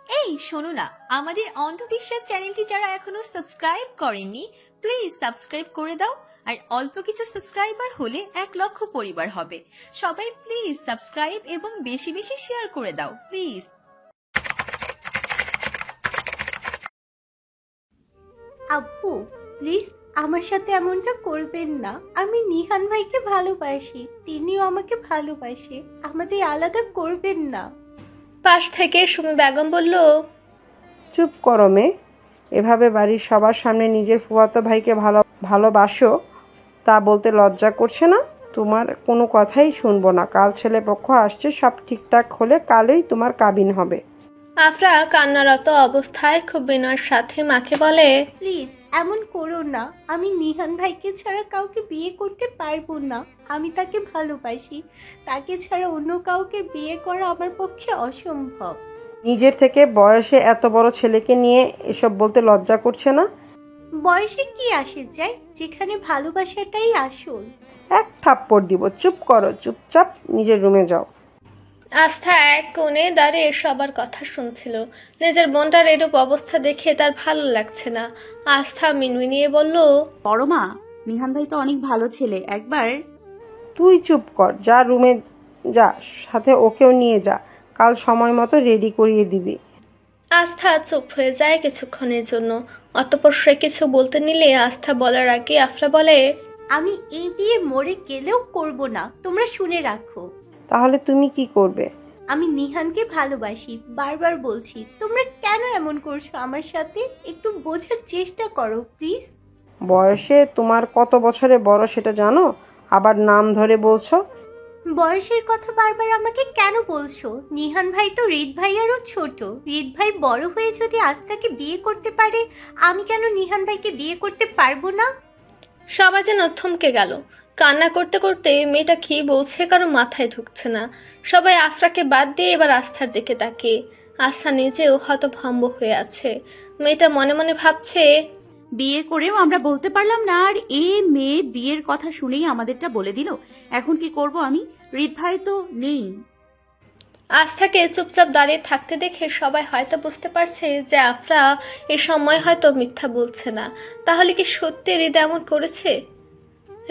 এই শোনো না, আমাদের অন্ধবিশ্বাস চ্যানেলটি যারা এখনো সাবস্ক্রাইব করেননি প্লিজ সাবস্ক্রাইব করে দাও। আর অল্প কিছু সাবস্ক্রাইবার হলে 1,00,000 পরিবার হবে। সবাই প্লিজ সাবস্ক্রাইব এবং বেশি বেশি শেয়ার করে দাও প্লিজ। আব্বু প্লিজ আমার সাথে এমনটা করবেন না। আমি নিহান ভাইকে ভালোবাসি, তিনিও আমাকে ভালোবাসে, আমাদের আলাদা করবেন না। পাশ থেকে সুমি বেগম বলল, চুপ করো মেয়ে, এভাবে বাড়ির সবার সামনে নিজের ফুফাতো ভাইকে ভালোবাসো তা বলতে লজ্জা করছে না? তোমার কোনো কথাই শুনবো না। কাল ছেলেপক্ষ আসছে, সব ঠিকঠাক হলে কালই তোমার কাবিন হবে। আফরা কান্নারত অবস্থায় খুব বিনয়ের সাথে মাকে বলে, প্লিজ এমন করো না। আমি নিহান ভাইকে ছাড়া কাউকে বিয়ে করতে পারবো না। আমি তাকে ভালোবাসি, তাকে ছাড়া অন্য কাউকে বিয়ে করা আমার পক্ষে অসম্ভব। নিজের থেকে বয়সে এত বড় ছেলেকে নিয়ে এসব বলতে লজ্জা করছে না? বয়সে কি আসে যায়, যেখানে ভালোবাসাটাই আসল। এক থাপ্পড় দিব। চুপ করো, চুপচাপ নিজের রুমে যাও। আস্থা এক কোণে দাঁড়িয়ে সবার কথা শুনছিল। নিজের বোনটার এরূপ অবস্থা দেখে তার ভালো লাগছে না। আস্থা মিনমিনিয়ে বলল, বড় মা, নিহান ভাই তো অনেক ভালো ছেলে, একবার। তুই চুপ কর, যা রুমে যা, সাথে ওকেও নিয়ে যা, কাল সময় মতো রেডি করিয়ে দিবি। আস্থা চুপ হয়ে যায় কিছুক্ষণের জন্য। অতঃপর সে কিছু বলতে নিলে আস্থা বলার আগে আফরা বলে, আমি এই বিয়ে মরে গেলেও করব না, তোমরা শুনে রাখো। তাহলে তুমি কি করবে? আমি নিহানকে ভালোবাসি, বারবার বলছি। তোমরা কেন এমন করছো আমার সাথে? একটু বোঝার চেষ্টা করো প্লিজ। বয়সে তোমার কত বছরে বড় সেটা জানো? আবার নাম ধরে বলছো। বয়সের কথা বারবার আমাকে কেন বলছো? নিহান ভাই তো রিত ভাইয়ারও ছোট। রিত ভাই বড় হয়ে যদি আস্থাকে বিয়ে করতে পারে, আমি কেন নিহান ভাইকে বিয়ে করতে পারবো না? সবাই যেন থমকে গেল। কান্না করতে করতে মেয়েটা কি বলছে কারো মাথায় ঢুকছে না। সবাই আফরাকে বাদ দিয়ে এবার আস্থার দিকে তাকিয়ে। আস্থা নিজেও হতভম্ব হয়ে আছে। মেয়েটা মনে মনে ভাবছে, বিয়ে করেও আমরা বলতে পারলাম না, আর এ মেয়ে বিয়ের কথা শুনেই আমাদেরটা বলে দিল। এখন কি করব আমি? রিত ভাই তো নেই। আস্থাকে চুপচাপ দাঁড়িয়ে থাকতে দেখে সবাই হয়তো বুঝতে পারছে যে আফরা এ সময় হয়তো মিথ্যা বলছে না। তাহলে কি সত্যি হৃদ এমন করেছে?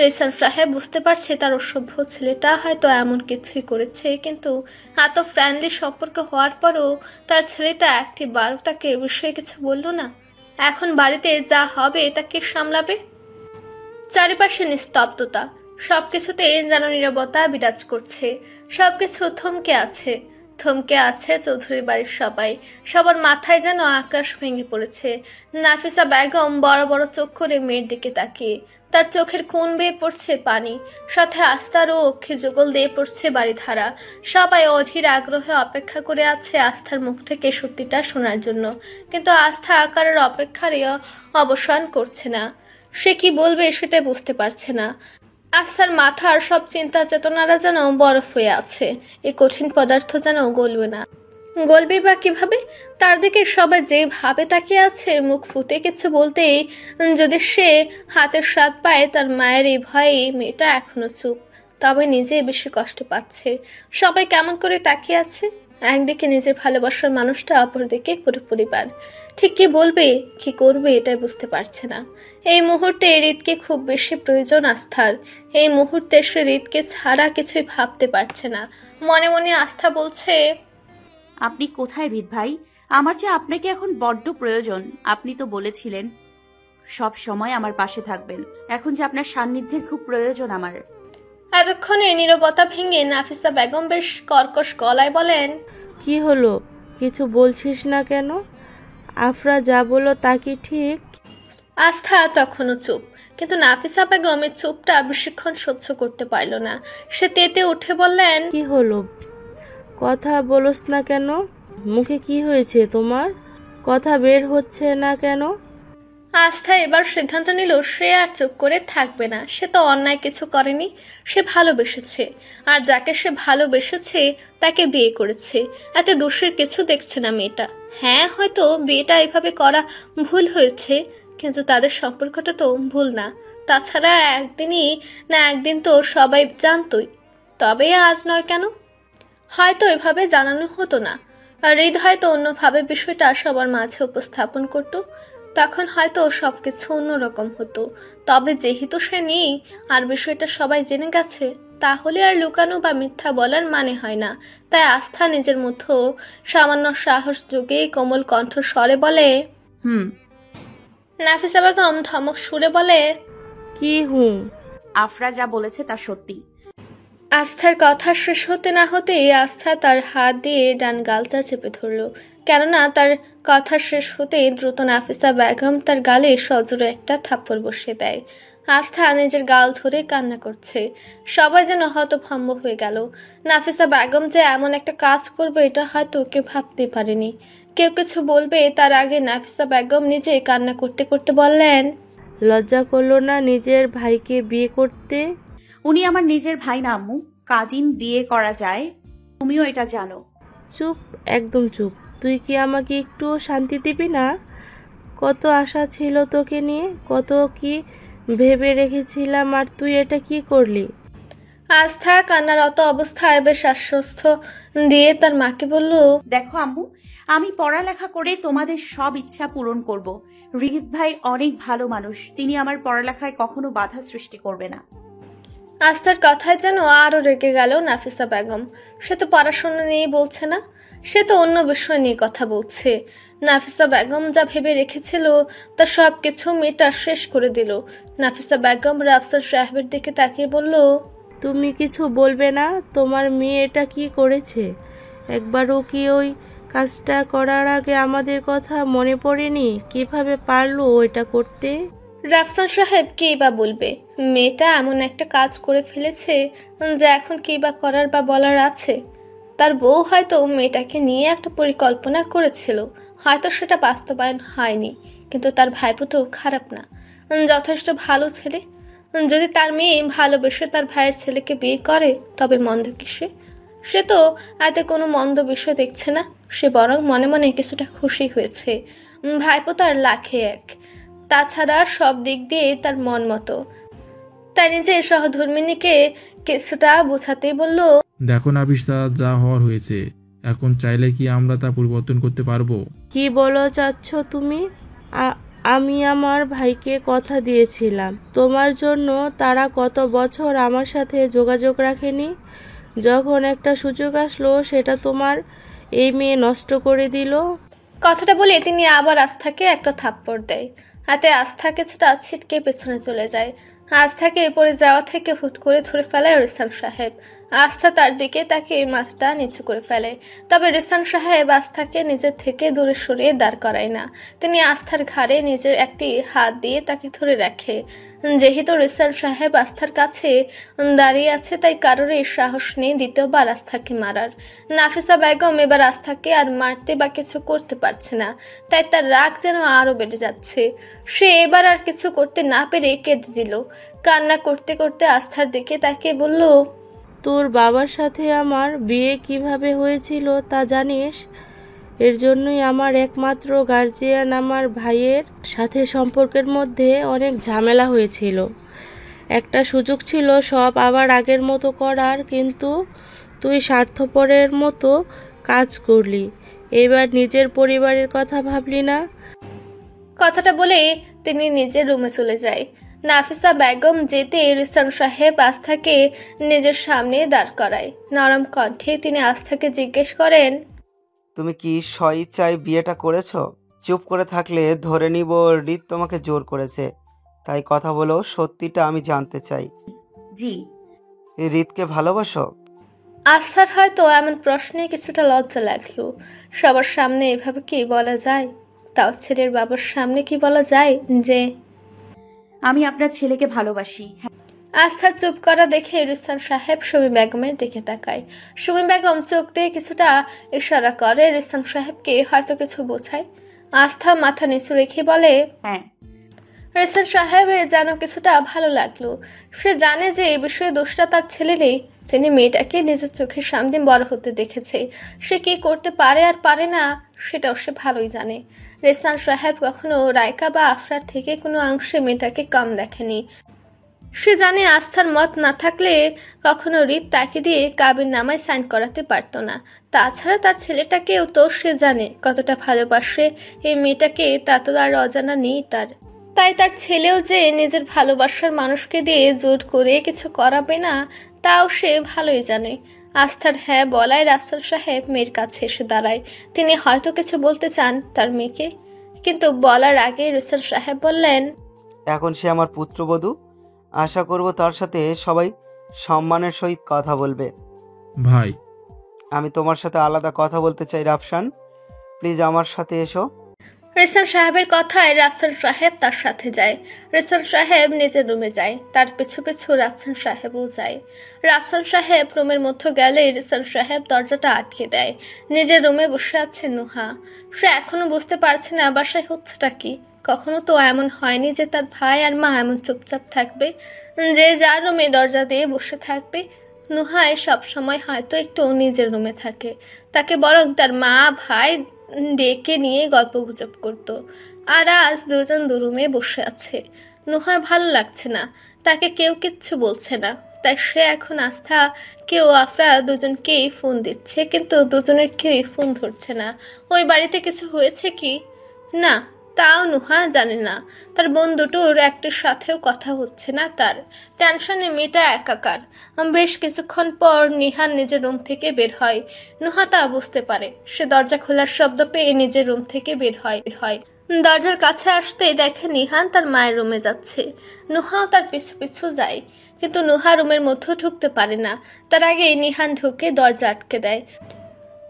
রেসান সাহেব বুঝতে পারছে তার অসভ্য ছেলেটা হয়তো এমন কিছুই করেছে, কিন্তু এত ফ্রেন্ডলি সম্পর্ক হওয়ার পরও তার ছেলেটা একটি বারও তাকে এ বিষয়ে কিছু বলল না। এখন বাড়িতে যা হবে তাকে সামলাবে। চারিপাশে নিস্তব্ধতা, সবকিছুতে যেন নীরবতা বিরাজ করছে। সবকিছু থমকে আছে। থমকে আছে চৌধুরী বাড়ির সবাই। সবার মাথায় যেন আকাশ ভেঙে পড়েছে। নাফিসা বেগম বড় বড় চোখ করে মেয়ের দিকে তাকিয়ে। তার চোখের কোণ বেয়ে পড়ছে পানি, সাথে আস্থারও অক্ষি যুগল দিয়ে পড়ছে বাড়িধারা। সবাই অধীর আগ্রহে অপেক্ষা করে আছে আস্থার মুখ থেকে সত্যিটা শোনার জন্য, কিন্তু আস্থা আকারের অপেক্ষারই অবসান করছে না। সে কি বলবে সেটা বুঝতে পারছে না। আস্থার মাথার সব চিন্তা চেতনারা যেন বরফ হয়ে আছে। এই কঠিন পদার্থ যেন গলবে না। গলবে বা কিভাবে? তার দিকে সবাই যেভাবে তাকিয়ে আছে, মুখ ফুটে কিছু বলতেই যদি সে হাতের স্বাদ পায়, তার মায়ের এই ভয়ে মেয়েটা এখনো চুপ। তবে নিজে বেশি কষ্ট পাচ্ছে। সবাই কেমন করে তাকিয়ে আছে। একদিকে নিজের ভালোবাসার মানুষটা, অপরদিকে পুরো পরিবার। ঠিক কি বলবে, কি করবে এটাই বুঝতে পারছে না। এই মুহূর্তে রিতকে খুব বেশি প্রয়োজন আস্থার। এই মুহূর্তে সে রিতকে ছাড়া কিছুই ভাবতে পারছে না। মনে মনে আস্থা বলছে, আপনি কোথায় রিত ভাই? আমার যে আপনাকে এখন বড্ড প্রয়োজন। আপনি তো বলেছিলেন সব সময় আমার পাশে থাকবেন। এখন যে আপনার সান্নিধ্যের খুব প্রয়োজন আমার। এতক্ষণে নীরবতা ভেঙে নাফিসা বেগম বেশ কর্কশ গলায় বলেন, কি হলো? কিছু বলছিস না কেন? আফরা যা বললো তা কি ঠিক? আস্থা তখনও চুপ, কিন্তু নাফিসা বেগমের চুপটা বেশিক্ষণ সহ্য করতে পারল না। সে তেতে উঠে বললেন, কি হলো? কথা বলস না কেন? মুখে কি হয়েছে তোমার? কথা বের হচ্ছে না কেন? আস্থা এবার সিদ্ধান্ত নিল সে আর চুপ করে থাকবে না। সে তো অন্যায় কিছু করেনি। সে ভালোবেসেছে, আর যাকে সে ভালোবেসেছে তাকে বিয়ে করেছে। এতে দোষের কিছু দেখছে না মেয়েটা। হ্যাঁ, হয়তো বিয়েটা এভাবে করা ভুল হয়েছে, কিন্তু তাদের সম্পর্কটা তো ভুল না। তাছাড়া একদিনই না একদিন তো সবাই জানতই। তবে আজ নয় কেন? হয়তো এভাবে জানানো হতো না। আর হৃদ হয়তো অন্যভাবে বিষয়টা সবার মাঝে উপস্থাপন করত, তখন হয়তো সবকিছু অন্যরকম হতো। তবে যেহেতু সে নেই আর বিষয়টা সবাই জেনে গেছে, তাহলে আর লুকানো বা মিথ্যা বলার মানে হয় না। তাই আস্থা নিজের মধ্যে সামান্য সাহস যোগে কোমল কণ্ঠস্বরে বলে, হুম। নাফিসা বেগম ধমক সুরে বলে, কি হুম? আফরা যা বলেছে তা সত্যি। আস্থার কথা শেষ হতে না হতেই আস্থা তার হাত দিয়ে ডান গালটা চেপে ধরল। কেননা তার কথা শেষ হতেই দ্রুত নাফিসা বেগম তার গালে সজোরে একটা থাপ্পড় বসিয়ে দেয়। আস্থা নিজের গাল ধরে কান্না করছে। সবাই যেন হতভম্ব হয়ে গেল। নাফিসা বেগম যে এমন একটা কাজ করবে এটা হয়তো কেউ ভাবতে পারেনি। কেউ কিছু বলবে তার আগে নাফিসা বেগম নিজে কান্না করতে করতে বললেন, লজ্জা করলো না নিজের ভাইকে বিয়ে করতে? উনি আমার নিজের ভাই না আম্মু, কাজিন বিয়ে করা যায়, তুমিও এটা জানো। চুপ, একদম চুপ। তুই কি আমাকে একটু শান্তি দিবি না? কত আশা ছিল তোকে নিয়ে, কত কি ভেবে রেখেছিলাম, আর তুই এটা কি করলি? আস্থা কান্নারত অবস্থায় বেশ আশ্বস্ত দিয়ে তার মাকে বলল, দেখো আম্মু, আমি পড়ালেখা করে তোমাদের সব ইচ্ছা পূরণ করব। রিহিত ভাই অনেক ভালো মানুষ, তিনি আমার পড়ালেখায় কখনো বাধা সৃষ্টি করবে না। আস্থার কথায় যেন আরো রেগে গেল নাফিসা বেগম। সে তো পড়াশোনা নিয়ে বলছে না, সে তো অন্য বিষয় নিয়ে কথা বলছে। নাফিসা বেগম যা ভেবে রেখেছিল তা সব কিছু মেয়েটা শেষ করে দিল। নাফিসা বেগম রাফসার সাহেবের দিকে তাকিয়ে বলল, তুমি কিছু বলবে না? তোমার মেয়ে এটা কি করেছে? একবারও কি ওই কাজটা করার আগে আমাদের কথা মনে পড়েনি? কিভাবে পারলো এটা করতে? রাফসান সাহেব কি বা বলবে? মেয়েটা এমন একটা কাজ করে ফেলেছে যে এখন কি বা করার বা বলার আছে। তার বউ হয়তো মেয়েটাকে নিয়ে একটা পরিকল্পনা করেছিল, হয়তো সেটা বাস্তবায়ন হয়নি, কিন্তু তার ভাইপো তো খারাপ না, যথেষ্ট ভালো ছেলে। যদি তার মেয়ে ভালোবেসে তার ভাইয়ের ছেলেকে বিয়ে করে তবে মন্দ কিসে? সে তো এতে কোনো মন্দ বিষয় দেখছে না, সে বরং মনে মনে কিছুটা খুশি হয়েছে। ভাইপো তার লাখে এক, তাছাড়া সব দিক দিয়ে তার মন মতো। তাই নিজের সহধর্মিনীকে কিছুটা বোঝাতেই বলল, দেখো নাফিস, তা যা হওয়ার হয়েছে, এখন চাইলে কি আমরা তা পরিবর্তন করতে পারবো? কি বলো চাচ্ছ তুমি? আমি আমার ভাইকে কথা দিয়েছিলাম তোমার জন্য। তারা কত বছর আমার সাথে যোগাযোগ রাখেনি। যখন একটা সুযোগ আসলো সেটা তোমার এই মেয়ে নষ্ট করে দিল। কথাটা বলে তিনি আবার আস্থাকে একটা থাপ্পড় দেয়। হাতে আস্থা কিছুটা ছিটকে পেছনে চলে যায়। আস্থাকে পড়ে যাওয়া থেকে হুট করে ধরে ফেলায় রিসান সাহেব। আস্থা তার দিকে তাকে মাথাটা নিচু করে ফেলে, তবে রিসান সাহেব আস্থাকে নিজের থেকে দূরে সরিয়ে দাঁড় করায় না। তিনি আস্থার ঘাড়ে নিজের একটি হাত দিয়ে তাকে ধরে রাখে। যেহেতু রিসান সাহেব আস্থার কাছে দাঁড়িয়ে আছে, তাই কারোরই সাহস নেই দ্বিতীয়বার আস্থাকে মারার। নাফিসা বেগম এবার আস্থাকে আর মারতে বা কিছু করতে পারছে না, তাই তার রাগ যেন আরো বেড়ে যাচ্ছে। সে এবার আর কিছু করতে না পেরে কেঁদে দিল। কান্না করতে করতে আস্থার দিকে তাকিয়ে বলল, তোর বাবার সাথে আমার বিয়ে কিভাবে হয়েছিল তা জানিস? এর জন্যই আমার একমাত্র গার্জিয়ান আমার ভাইয়ের সাথে সম্পর্কের মধ্যে অনেক ঝামেলা হয়েছিল। একটা সুযোগ ছিল সব আবার আগের মতো করার, কিন্তু তুই স্বার্থপরের মতো কাজ করলি। এবার নিজের পরিবারের কথা ভাবলি না? কথাটা বলে তিনি নিজের রুমে চলে যায়। নাফিসা বেগম যেতে রিসান সাহেব আস্থাকে নিজের সামনে দাঁড় করায়। নরম কণ্ঠে তিনি আস্থাকে জিজ্ঞেস করেন, তুমি কি স্বইচ্ছায় বিয়েটা করেছো? চুপ করে থাকলে ধরে নিব রিত তোমাকে জোর করেছে। তাই কথা বলো, সত্যিটা আমি জানতে চাই। জি। এই রিতকে ভালোবাসো? আস্থার হয়তো এমন প্রশ্নে কিছুটা লজ্জা লাগলো। সবার সামনে এভাবে কি বলা যায়? তাও ছেলের বাবার সামনে কি বলা যায় যে আমি আপনার ছেলেকে ভালোবাসি। আস্থার চুপ করা দেখে রিসান সাহেব সুমি বেগমের দিকে তাকায়। সুমি বেগম চোখ দিয়ে কিছুটা ইশারা করে রিসান সাহেবকে হয়তো কিছু বোঝায়। আস্থা মাথা নিচু রেখে বলে, হ্যাঁ। রিসান সাহেবের যেন কিছুটা ভালো লাগলো। সে জানে যে এই বিষয়ে দোষটা তার ছেলেরই। তিনি মেয়েটাকে নিজের চোখের সামনে বড় হতে দেখেছে। সে কি করতে পারে আর পারে না সেটাও সে ভালোই জানে। রিসান সাহেব কখনো রায়কা বা আফরার থেকে কোনো অংশে মেয়েটাকে কম দেখেনি। সে জানে আস্থার মত না থাকলে কখনো হৃদ তাকে দিয়ে কাবির নামায় সাইন করাতে পারতো না। তাছাড়া তার ছেলেটাকেও তো সে জানে কতটা ভালোবাসে এই মেয়েটাকে, তা তো আর অজানা নেই তার। তাই তার ছেলেও যে নিজের ভালোবাসার মানুষকে দিয়ে জোর করে কিছু করাবে না তাও সে ভালোই জানে। আস্থার হ্যাঁ বলায় রাফসান সাহেব মেয়ের কাছে এসে দাঁড়ায়। তিনি হয়তো কিছু বলতে চান তার মেয়েকে, কিন্তু বলার আগে রাফসান সাহেব বললেন, এখন সে আমার পুত্রবধূ, আশা করব তার সাথে সবাই সম্মানের সহিত কথা বলবে। ভাই, আমি তোমার সাথে আলাদা কথা বলতে চাই রাফসান, প্লিজ আমার সাথে এসো। রেসান সাহেবের কথায় রাফসান সাহেব তার সাথে যায়। রেসান সাহেব নিজের রুমে যায়, তার পিছু পিছু রাফসান সাহেবও যায়। রাফসান সাহেব রুমের মধ্যে গেলে রেসান সাহেব দরজাটা আটকে দেয়। নিজের রুমে বসে আছে নুহা। সে এখনো বুঝতে পারছে না বাসায় হচ্ছেটা কি। কখনো তো এমন হয়নি যে তার ভাই আর মা এমন চুপচাপ থাকবে, যে যার রুমে দরজা দিয়ে বসে থাকবে। নুহায় সবসময় হয়তো একটু নিজের রুমে থাকে, তাকে বরং তার মা ভাই ডেকে নিয়ে গল্প গুজব করতো। আর আজ দুজন দুরুমে বসে আছে। নুহার ভালো লাগছে না, তাকে কেউ কিচ্ছু বলছে না। তাই সে এখন আস্থা কেউ আফরা দুজনকেই ফোন দিচ্ছে, কিন্তু দুজনের কেউই ফোন ধরছে না। ওই বাড়িতে কিছু হয়েছে কি না তাও নুহা জানে না। তার বোন দুটোর একটার সাথেও কথা হচ্ছে না। তার টেনশনে মেয়েটা একাকার। বেশ কিছুক্ষণ পর নিহান নিজের রুম থেকে বের হয়। নুহা তা বুঝতে পারে। সে দরজা খোলার শব্দ পেয়ে নিজের রুম থেকে বের হয়। দরজার কাছে আসতেই দেখে নিহান তার মায়ের রুমে যাচ্ছে। নুহাও তার পিছু পিছু যায়, কিন্তু নুহা রুমের মধ্যে ঢুকতে পারে না। তার আগে নিহান ঢুকে দরজা আটকে দেয়।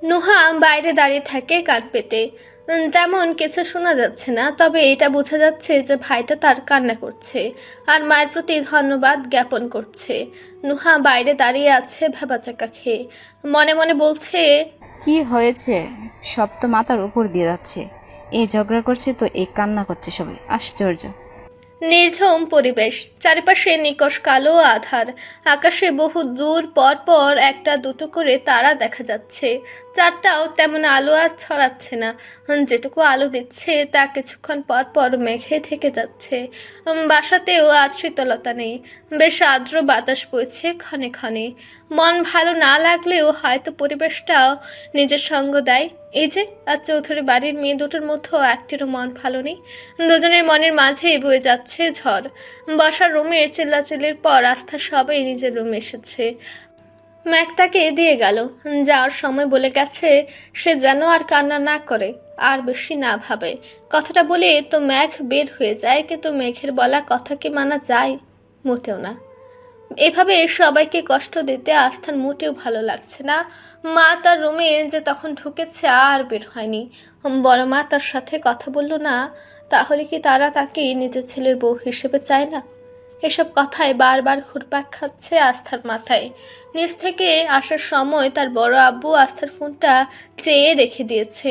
নুহা বাইরে দাঁড়িয়ে থাকে কান পেতে। তেমন কিছু শোনা যাচ্ছে না, তবে এটা বোঝা যাচ্ছে যে ভাইটা তার কান্না করছে আর মায়ের প্রতি ধন্যবাদ জ্ঞাপন করছে। নুহা বাইরে দাঁড়িয়ে আছে ভেবাচাকা খেয়ে, মনে মনে বলছে, কি হয়েছে? সব তো মাথার উপর দিয়ে যাচ্ছে। এই ঝগড়া করছে তো এই কান্না করছে, সবাই আশ্চর্য। নির্ঝুম পরিবেশ, চারিপাশে নিকষ কালো আধার। আকাশে বহু দূর পর পর একটা দুটো করে তারা দেখা যাচ্ছে। চারটাও তেমন আলো আর ছড়াচ্ছে না। যেটুকু আলো দিচ্ছে তা কিছুক্ষণ পর পর মেঘে থেকে যাচ্ছে। বাসাতেও আজ শীতলতা নেই, বেশ আর্দ্র বাতাস বইছে ক্ষণে ক্ষণে। মন ভালো না লাগলেও হয়তো পরিবেশটাও নিজের সঙ্গ দেয়। এই যে আজ চৌধুরী বাড়ির মেয়ে দুটোর মধ্যেও একটিরও মন ভালো নেই। দুজনের মনের মাঝেই বয়ে যাচ্ছে ঝড়। বসার রুমের চিল্লাচিল্লির পর আস্থা সবাই নিজের রুমে এসেছে। ম্যাক তাকে দিয়ে গেল। যাওয়ার সময় বলে গেছে সে যেন আর কান্না না করে, আর বেশি না ভাবে। কথাটা বলে তো ম্যাঘ বের হয়ে যায়, কিন্তু মেঘের বলা কথা কি মানা যায়? মোটেও না। এভাবে সবাইকে কষ্ট দিতে আস্থার মোটেও ভালো লাগছে না। মা তার রুমে যে তখন ঢুকেছে আর বের হয়নি। বড় মা তার সাথে কথা বলল না, তাহলে কি তারা তাকে নিজের ছেলের বউ হিসেবে চায় না? এসব কথায় বারবার ঘুরপাক খাচ্ছে আস্থার মাথায়। নিজ থেকে আসার সময় তার বড় আব্বু আস্থার ফোনটা চেয়ে রেখে দিয়েছে।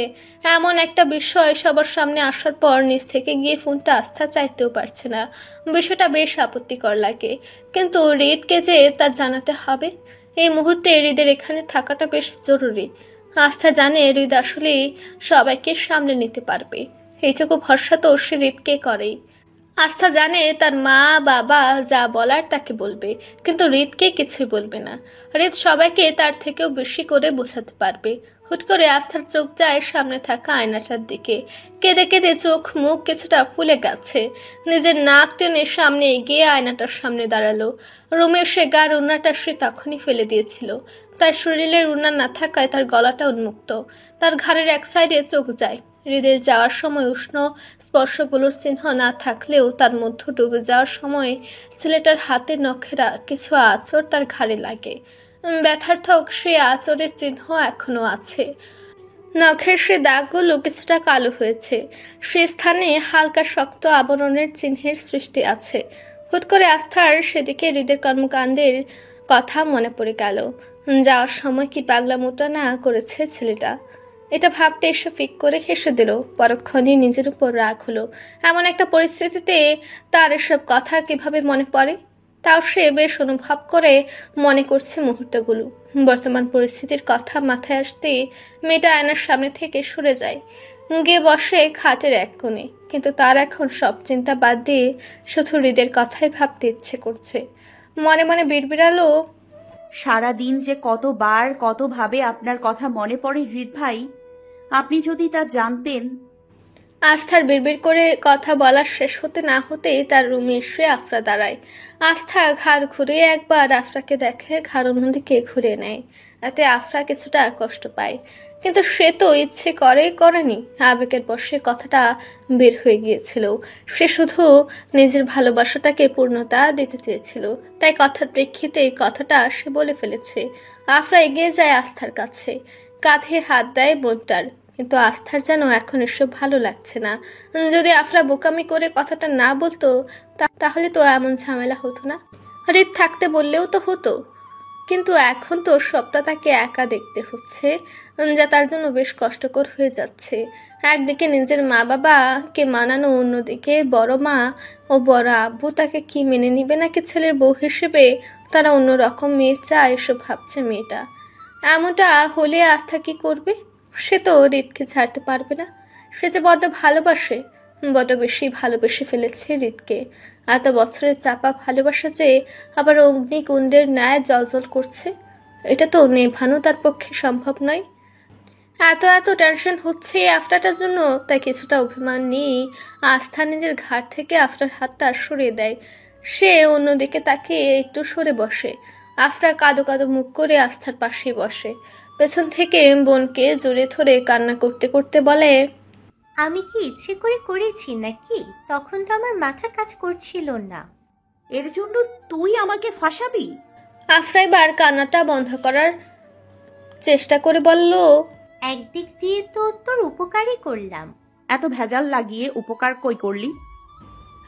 এমন একটা বিষয় সবার সামনে আসার পর নিজ থেকে গিয়ে ফোনটা আস্থা চাইতেও পারছে না। বিষয়টা বেশ আপত্তিকর লাগে, কিন্তু হৃদকে যে তার জানাতে হবে। এই মুহূর্তে হৃদের এখানে থাকাটা বেশ জরুরি। আস্থা জানে হৃদ আসলেই সবাইকে সামলে নিতে পারবে, এইটুকু ভরসা তো সে হৃদকে করেই। আস্থা জানে তার মা বাবা যা বলার তাকে বলবে, কিন্তু হৃদকে কিছুই বলবে না। হৃদ সবাইকে তার থেকেও বেশি করে বোঝাতে পারবে। হুট করে আস্থার চোখ যায় সামনে থাকা আয়নাটার দিকে। কেঁদে কেঁদে চোখ মুখ কিছুটা ফুলে গেছে। নিজের নাক টেনে সামনে এগিয়ে আয়নাটার সামনে দাঁড়ালো। রুমের সে গার উন্নাটা সে তখনই ফেলে দিয়েছিল, তার শরীরের উন্না না থাকায় তার গলাটা উন্মুক্ত। তার ঘাড়ের এক সাইডে চোখ যায়। হৃদের যাওয়ার সময় উষ্ণ স্পর্শগুলোর চিহ্ন না থাকলেও তার মধ্যে ডুবে যাওয়ার সময় ছেলেটার হাতের নখেরা কিছু আঁচড় তার ঘাড়ে লাগে। ব্যথার্থক সে আঁচড়ের চিহ্ন এখনো আছে। নখের সে দাগগুলো কিছুটা কালো হয়েছে। সে স্থানে হালকা শক্ত আবরণের চিহ্নের সৃষ্টি আছে। হুট করে আস্থার সেদিকে হৃদের কর্মকাণ্ডের কথা মনে পড়ে গেল। যাওয়ার সময় কি পাগলামোটা না করেছে ছেলেটা, এটা ভাবতে এসে ফিক করে হেসে দিল। পরক্ষণে নিজের উপর রাগ হলো। এমন একটা পরিস্থিতিতে তার এসব কথা কিভাবে মনে পড়ে, তাও সে বেশ অনুভব করে মনে করছে মুহূর্তগুলো। বর্তমান পরিস্থিতির কথা মাথায় আসতে মেয়েটা আয়নার সামনে থেকে সরে যায়। গিয়ে বসে খাটের এক কোণে। কিন্তু তার এখন সব চিন্তা বাদ দিয়ে শুধু হৃদের কথাই ভাবতে ইচ্ছে করছে। মনে মনে বিড়বিড়ালো, সারাদিন যে কতবার কতভাবে আপনার কথা মনে পড়ে হৃদ ভাই, আপনি যদি তা জানতেন। আস্থার বিড়বিড় করে কথা বলা শেষ হতে না হতেই তার রুমে এসে আফরা দাঁড়ায়। আস্থা ঘাড় ঘুরিয়ে একবার আফরাকে দেখে, ঘাড় অন্যদিকে ঘুরে নেয়। এতে আফরা কিছুটা কষ্ট পায়, কিন্তু সে তো ইচ্ছে করেনি, আবেগের বশে কথাটা বের হয়ে গিয়েছিল। সে শুধু নিজের ভালোবাসাটাকে পূর্ণতা দিতে চেয়েছিল, তাই কথার প্রেক্ষিতে কথাটা সে বলে ফেলেছে। আফরা এগিয়ে যায় আস্থার কাছে, কাঁধে হাত দেয় বোনটার। কিন্তু আস্থার যেন এখন এসব ভালো লাগছে না। যদি আফরা বোকামি করে কথাটা না বলতো তাহলে তো এমন ঝামেলা হতো না, হৃদ থাকতে বললেও তো হতো। কিন্তু এখন তো সবটা তাকে একা দেখতে হচ্ছে, যা তার জন্য বেশ কষ্টকর হয়ে যাচ্ছে। একদিকে নিজের মা বাবাকে মানানো, অন্যদিকে বড় মা ও বড় আব্বু তাকে কি মেনে নিবে নাকি ছেলের বউ হিসেবে তারা অন্যরকম মেয়ে চায়, এসব ভাবছে মেয়েটা। এমনটা হলে আস্থা কি করবে? সে তো হৃদকে ছাড়তে পারবে না। সে যে বড্ড ভালোবাসে, বড্ড বেশি ভালোবেসে ফেলেছে হৃদকে। এত বছরের চাপা ভালোবাসা যে আবার অগ্নিকুণ্ডের ন্যায় জ্বলজ্বল করছে, এটা তো নেভানো তার পক্ষে সম্ভব নয়। এত টেনশন হচ্ছে আফরাটার জন্য, তাই কিছুটা অভিমান নিয়ে আস্থা নিজের ঘাট থেকে আফরার হাতটা সরিয়ে দেয়। সে অন্যদিকে তাকে একটু সরে বসে। আফরা কাদো কাদো মুখ করে আস্থার পাশেই বসে। পেছন থেকে বোনকে জড়িয়ে ধরে কান্না করতে করতে বলে, আমি কি ইচ্ছে করে করেছি নাকি? তখন তো আমার মাথা কাজ করছিল না। এর জন্য তুই আমাকে ফাঁসাবি? আফরা এবার কান্নাটা বন্ধ করার চেষ্টা করে বলল, একদিক দিয়ে তো তোর উপকারই করলাম। এত ভেজাল লাগিয়ে উপকার কই করলি?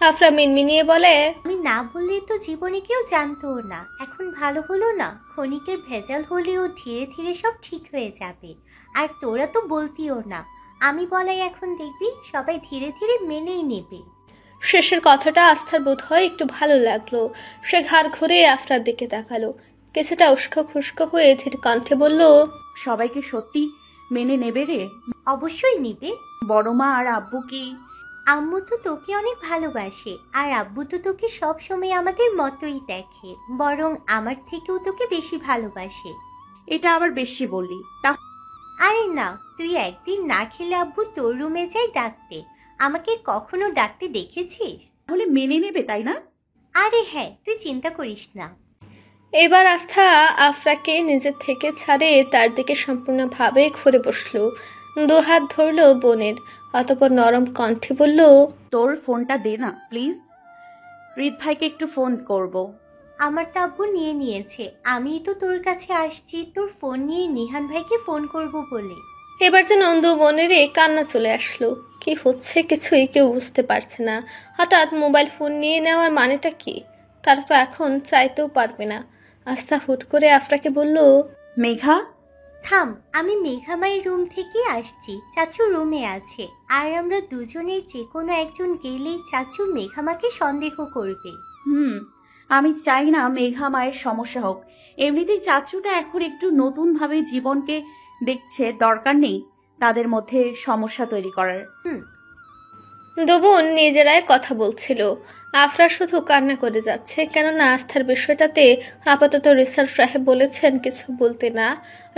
আফরা মিনমিনিয়ে বলে, আমি না বললে তো জীবনে কেউ জানতো না। এখন ভালো হলো না? ক্ষণিকের ভেজাল হলেও ধীরে ধীরে সব ঠিক হয়ে যাবে। আর তোরা তো বলতিও না, আমি বলাই এখন দেখবি সবাই ধীরে ধীরে মেনেই নেবে। শেষের কথাটা আস্থার বোধ হয় একটু ভালো লাগলো। সে ঘাড় ঘুরে আফরার দিকে তাকালো, কিছুটা উস্কো খুস্কো হয়ে ধীর কণ্ঠে বলল, সবাইকে সত্যি মেনে নেবে রে? অবশ্যই নেবে। বড় মা আর আব্বু কি? আম্মু তো তোকে অনেক ভালোবাসে, আর আব্বু তো তোকে সব সময় আমাদের মতোই দেখে, বরং আমার থেকেও তোকে বেশি ভালোবাসে। এটা আবার বেশি বললি। আরে না, তুই একদিন না খেলে আব্বু তোর রুমে যাই ডাকতে। আমাকে কখনো ডাকতে দেখেছিস? তাহলে মেনে নেবে, তাই না? আরে হ্যাঁ, তুই চিন্তা করিস না। এবার আস্থা আফরাকে নিজের থেকে ছাড়ে তার দিকে সম্পূর্ণভাবে ঘুরে বসলো, দুহাত ধরলো বোনের, অতপর নরম কণ্ঠে বলল, তোর ফোনটা দে না প্লিজ, হৃদ ভাইকে একটু ফোন করব। আমারটা আব্বু নিয়ে নিয়েছে, আমি তো তোর কাছে আসছি তোর ফোন নিয়ে নিহান ভাইকে ফোন করব বলে। এবার যে নন্দু বোনের কান্না চলে আসলো। কি হচ্ছে কিছুই কেউ বুঝতে পারছে না। হঠাৎ মোবাইল ফোন নিয়ে নেওয়ার মানেটা কি? তারা তো এখন চাইতেও পারবে না। আস্থা হুট করে আফরাকে বলল, মেঘা। থাম, আমি মেঘামাইয়ের রুম থেকে আসছি, চাচু রুমে আছে। আর আমরা দুজনের যে কোনো একজন গেলেই চাচু মেঘামাকে সন্দেহ করবে। আমি চাই না মেঘা মায়ের সমস্যা হোক। এমনিতেই চাচুটা এখন একটু নতুন ভাবে জীবনকে দেখছে, দরকার নেই তাদের মধ্যে সমস্যা তৈরি করার। দুবোন নিজেরাই কথা বলছিল। আফরা শুধু কান্না করে যাচ্ছে, কেননা আস্থার বিষয়টাতে আপাতত রিসার্চ সাহেব বলেছেন কিছু বলতে না।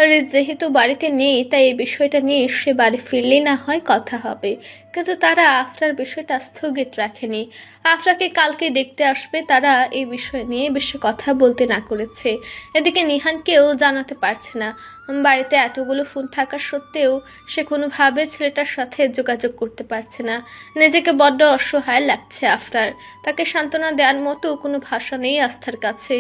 রিত যেহেতু বাড়িতে নেই, তাই এই বিষয়টা নিয়ে সে বাড়ি ফিরলেই না হয় কথা হবে। কিন্তু তারা আফরার বিষয়টা স্থগিত রাখেনি। আফরাকে কালকে দেখতে আসবে, তারা এই বিষয় নিয়ে বেশি কথা বলতে না করেছে। এদিকে নিহানকেও জানাতে পারছে না। বাড়িতে এতগুলো ফোন থাকা সত্ত্বেও সে কোনোভাবে ছেলেটার সাথে যোগাযোগ করতে পারছে না। নিজেকে বড্ড অসহায় লাগছে আফরার। তাকে সান্ত্বনা দেওয়ার মতো কোনো ভাষা নেই আস্থার কাছে।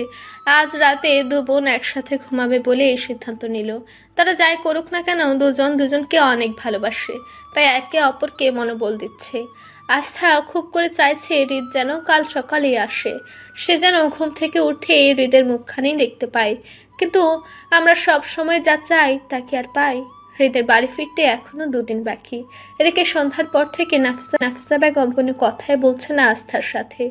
আজ রাতে দু বোন একসাথে ঘুমাবে বলে এই সিদ্ধান্ত নিল। তারা যাই করুক না কেন, দুজন দুজনকে অনেক ভালোবাসে, তাই একে অপরকে মনোবল দিচ্ছে। আস্থা খুব করে চাইছে হৃদ যেন কাল সকালেই আসে, সে যেন ঘুম থেকে উঠে হৃদের মুখখানি দেখতে পায়। কিন্তু আমরা সব সময় যা চাই তা কি আর পাই? হৃদের বাড়ি ফিরতে এখনো 2 দিন বাকি। এদিকে সন্ধ্যার পর থেকে নাফিসা বেগম কোনো কথাই বলছে না আস্থার সাথে।